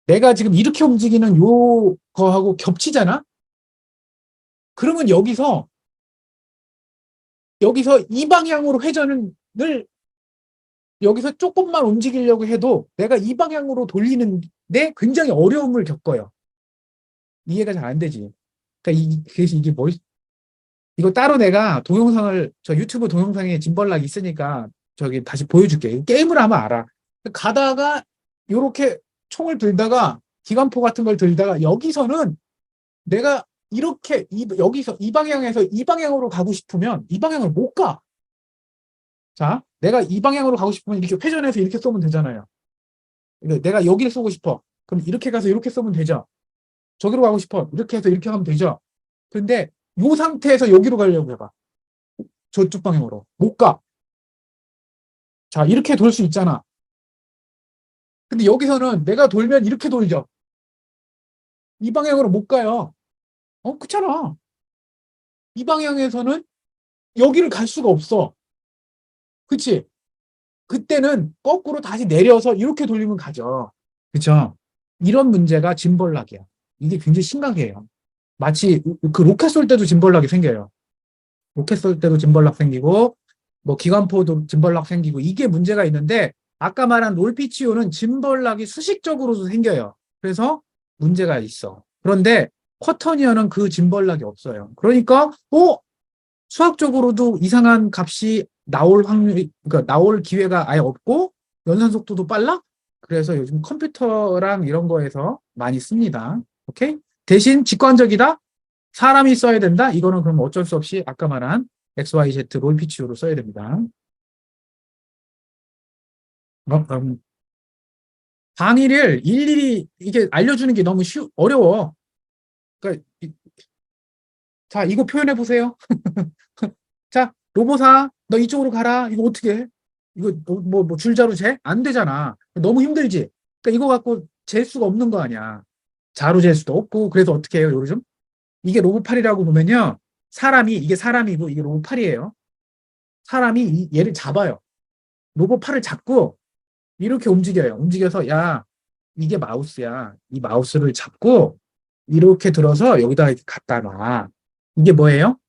내가 지금 이렇게 움직이는 요거하고 겹치잖아? 그러면 여기서 이 방향으로 회전을 여기서 조금만 움직이려고 해도 내가 이 방향으로 돌리는데 굉장히 어려움을 겪어요. 이해가 잘 안 되지. 그러니까 그래서 이게 이거 따로 내가 저 유튜브 동영상에 짐벌락 있으니까 저기 다시 보여줄게. 게임을 하면 알아. 가다가 요렇게 총을 들다가 기관포 같은 걸 들다가 여기서는 내가 이렇게 여기서 이 방향에서 이 방향으로 가고 싶으면 이 방향을 못 가. 자, 내가 이 방향으로 가고 싶으면 이렇게 회전해서 이렇게 쏘면 되잖아요. 내가 여기를 쏘고 싶어. 그럼 이렇게 가서 이렇게 쏘면 되죠. 저기로 가고 싶어. 이렇게 해서 이렇게 하면 되죠. 근데 이 상태에서 여기로 가려고 해봐. 저쪽 방향으로. 못 가. 자, 이렇게 돌 수 있잖아. 근데 여기서는 내가 돌면 이렇게 돌죠. 이 방향으로 못 가요. 그렇잖아. 이 방향에서는 여기를 갈 수가 없어. 그치? 그때는 거꾸로 다시 내려서 이렇게 돌리면 가죠. 그쵸? 이런 문제가 짐벌락이야. 이게 굉장히 심각해요. 마치 그 로켓 쏠 때도 짐벌락이 생겨요. 로켓 쏠 때도 짐벌락 생기고 뭐 기관포도 짐벌락 생기고 이게 문제가 있는데 아까 말한 롤피치오는 짐벌락이 수식적으로도 생겨요. 그래서 문제가 있어. 그런데 쿼터니언은 그 짐벌락이 없어요. 그러니까 수학적으로도 이상한 값이 나올 확률이 그러니까 나올 기회가 아예 없고 연산 속도도 빨라? 그래서 요즘 컴퓨터랑 이런 거에서 많이 씁니다. 오케이? 대신 직관적이다? 사람이 써야 된다? 이거는 그럼 어쩔 수 없이 아까 말한 XYZ 롤피치오로 써야 됩니다. 그럼 방위를 일일이 이게 알려주는 게 너무 어려워. 그러니까 자, 이거 표현해 보세요. 자, 로보사, 너 이쪽으로 가라. 이거 어떻게 해? 이거 뭐 줄자로 재? 안 되잖아. 너무 힘들지. 그러니까 이거 갖고 잴 수가 없는 거 아니야. 자로 잴 수도 없고. 그래서 어떻게 해요, 요즘? 이게 로봇팔이라고 보면요. 이게 사람이고 이게 로봇팔이에요. 사람이 얘를 잡아요. 로봇팔을 잡고 이렇게 움직여요. 움직여서 야, 이게 마우스야. 이 마우스를 잡고 이렇게 들어서 여기다 이렇게 갖다 놔. 이게 뭐예요?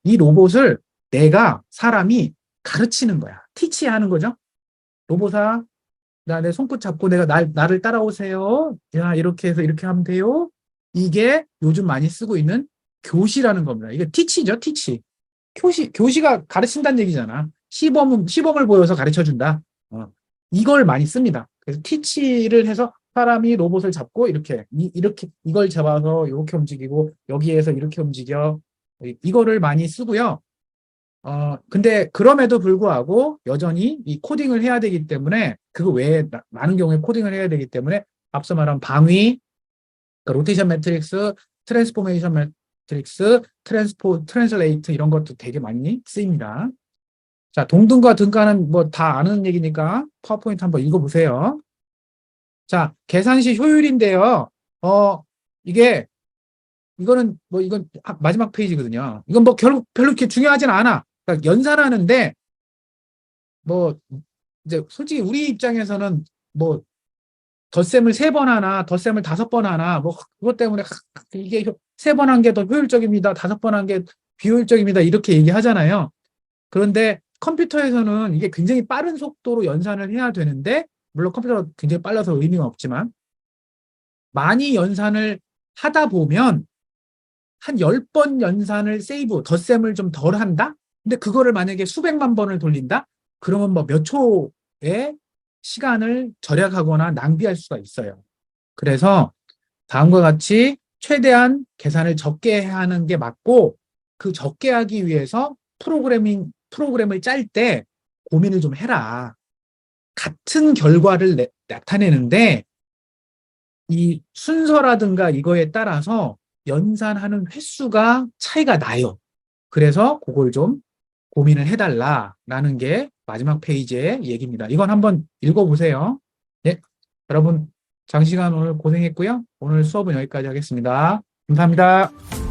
이 로봇을 내가 사람이 가르치는 거야. 티치하는 거죠. 로봇아, 내 손끝 잡고 나를 따라오세요. 야, 이렇게 해서 이렇게 하면 돼요. 이게 요즘 많이 쓰고 있는 교시라는 겁니다. 이게 티치죠, 티치. 교시가 가르친다는 얘기잖아. 시범을 보여서 가르쳐 준다. 이걸 많이 씁니다. 그래서 티치를 해서 사람이 로봇을 잡고 이렇게 이걸 잡아서 이렇게 움직이고 여기에서 이렇게 움직여. 이거를 많이 쓰고요. 근데 그럼에도 불구하고 여전히 이 코딩을 해야 되기 때문에 그 외에 많은 경우에 코딩을 해야 되기 때문에 앞서 말한 방위, 그러니까 로테이션 매트릭스, 트랜스포메이션 매트릭스, 트랜슬레이트 이런 것도 되게 많이 쓰입니다. 자, 동등과 등가는 뭐 다 아는 얘기니까 파워포인트 한번 읽어보세요. 자, 계산시 효율인데요. 이게 이거는 뭐 이건 마지막 페이지거든요. 이건 뭐 별로 이렇게 중요하진 않아. 그러니까 연산하는데 뭐 이제 솔직히 우리 입장에서는 뭐 덧셈을 3번 하나, 덧셈을 5번 하나, 뭐 그것 때문에 이게 3번 한 게 더 효율적입니다. 5번 한 게 비효율적입니다. 이렇게 얘기하잖아요. 그런데 컴퓨터에서는 이게 굉장히 빠른 속도로 연산을 해야 되는데, 물론 컴퓨터가 굉장히 빨라서 의미가 없지만, 많이 연산을 하다 보면 한 10번 연산을 덧셈을 좀 덜 한다? 근데 그거를 만약에 수백만 번을 돌린다? 그러면 뭐 몇 초의 시간을 절약하거나 낭비할 수가 있어요. 그래서 다음과 같이 최대한 계산을 적게 하는 게 맞고, 그 적게 하기 위해서 프로그램을 짤 때 고민을 좀 해라. 같은 결과를 나타내는데 이 순서라든가 이거에 따라서 연산하는 횟수가 차이가 나요. 그래서 그걸 좀 고민을 해달라라는 게 마지막 페이지의 얘기입니다. 이건 한번 읽어보세요. 예, 여러분 장시간 오늘 고생했고요. 오늘 수업은 여기까지 하겠습니다. 감사합니다.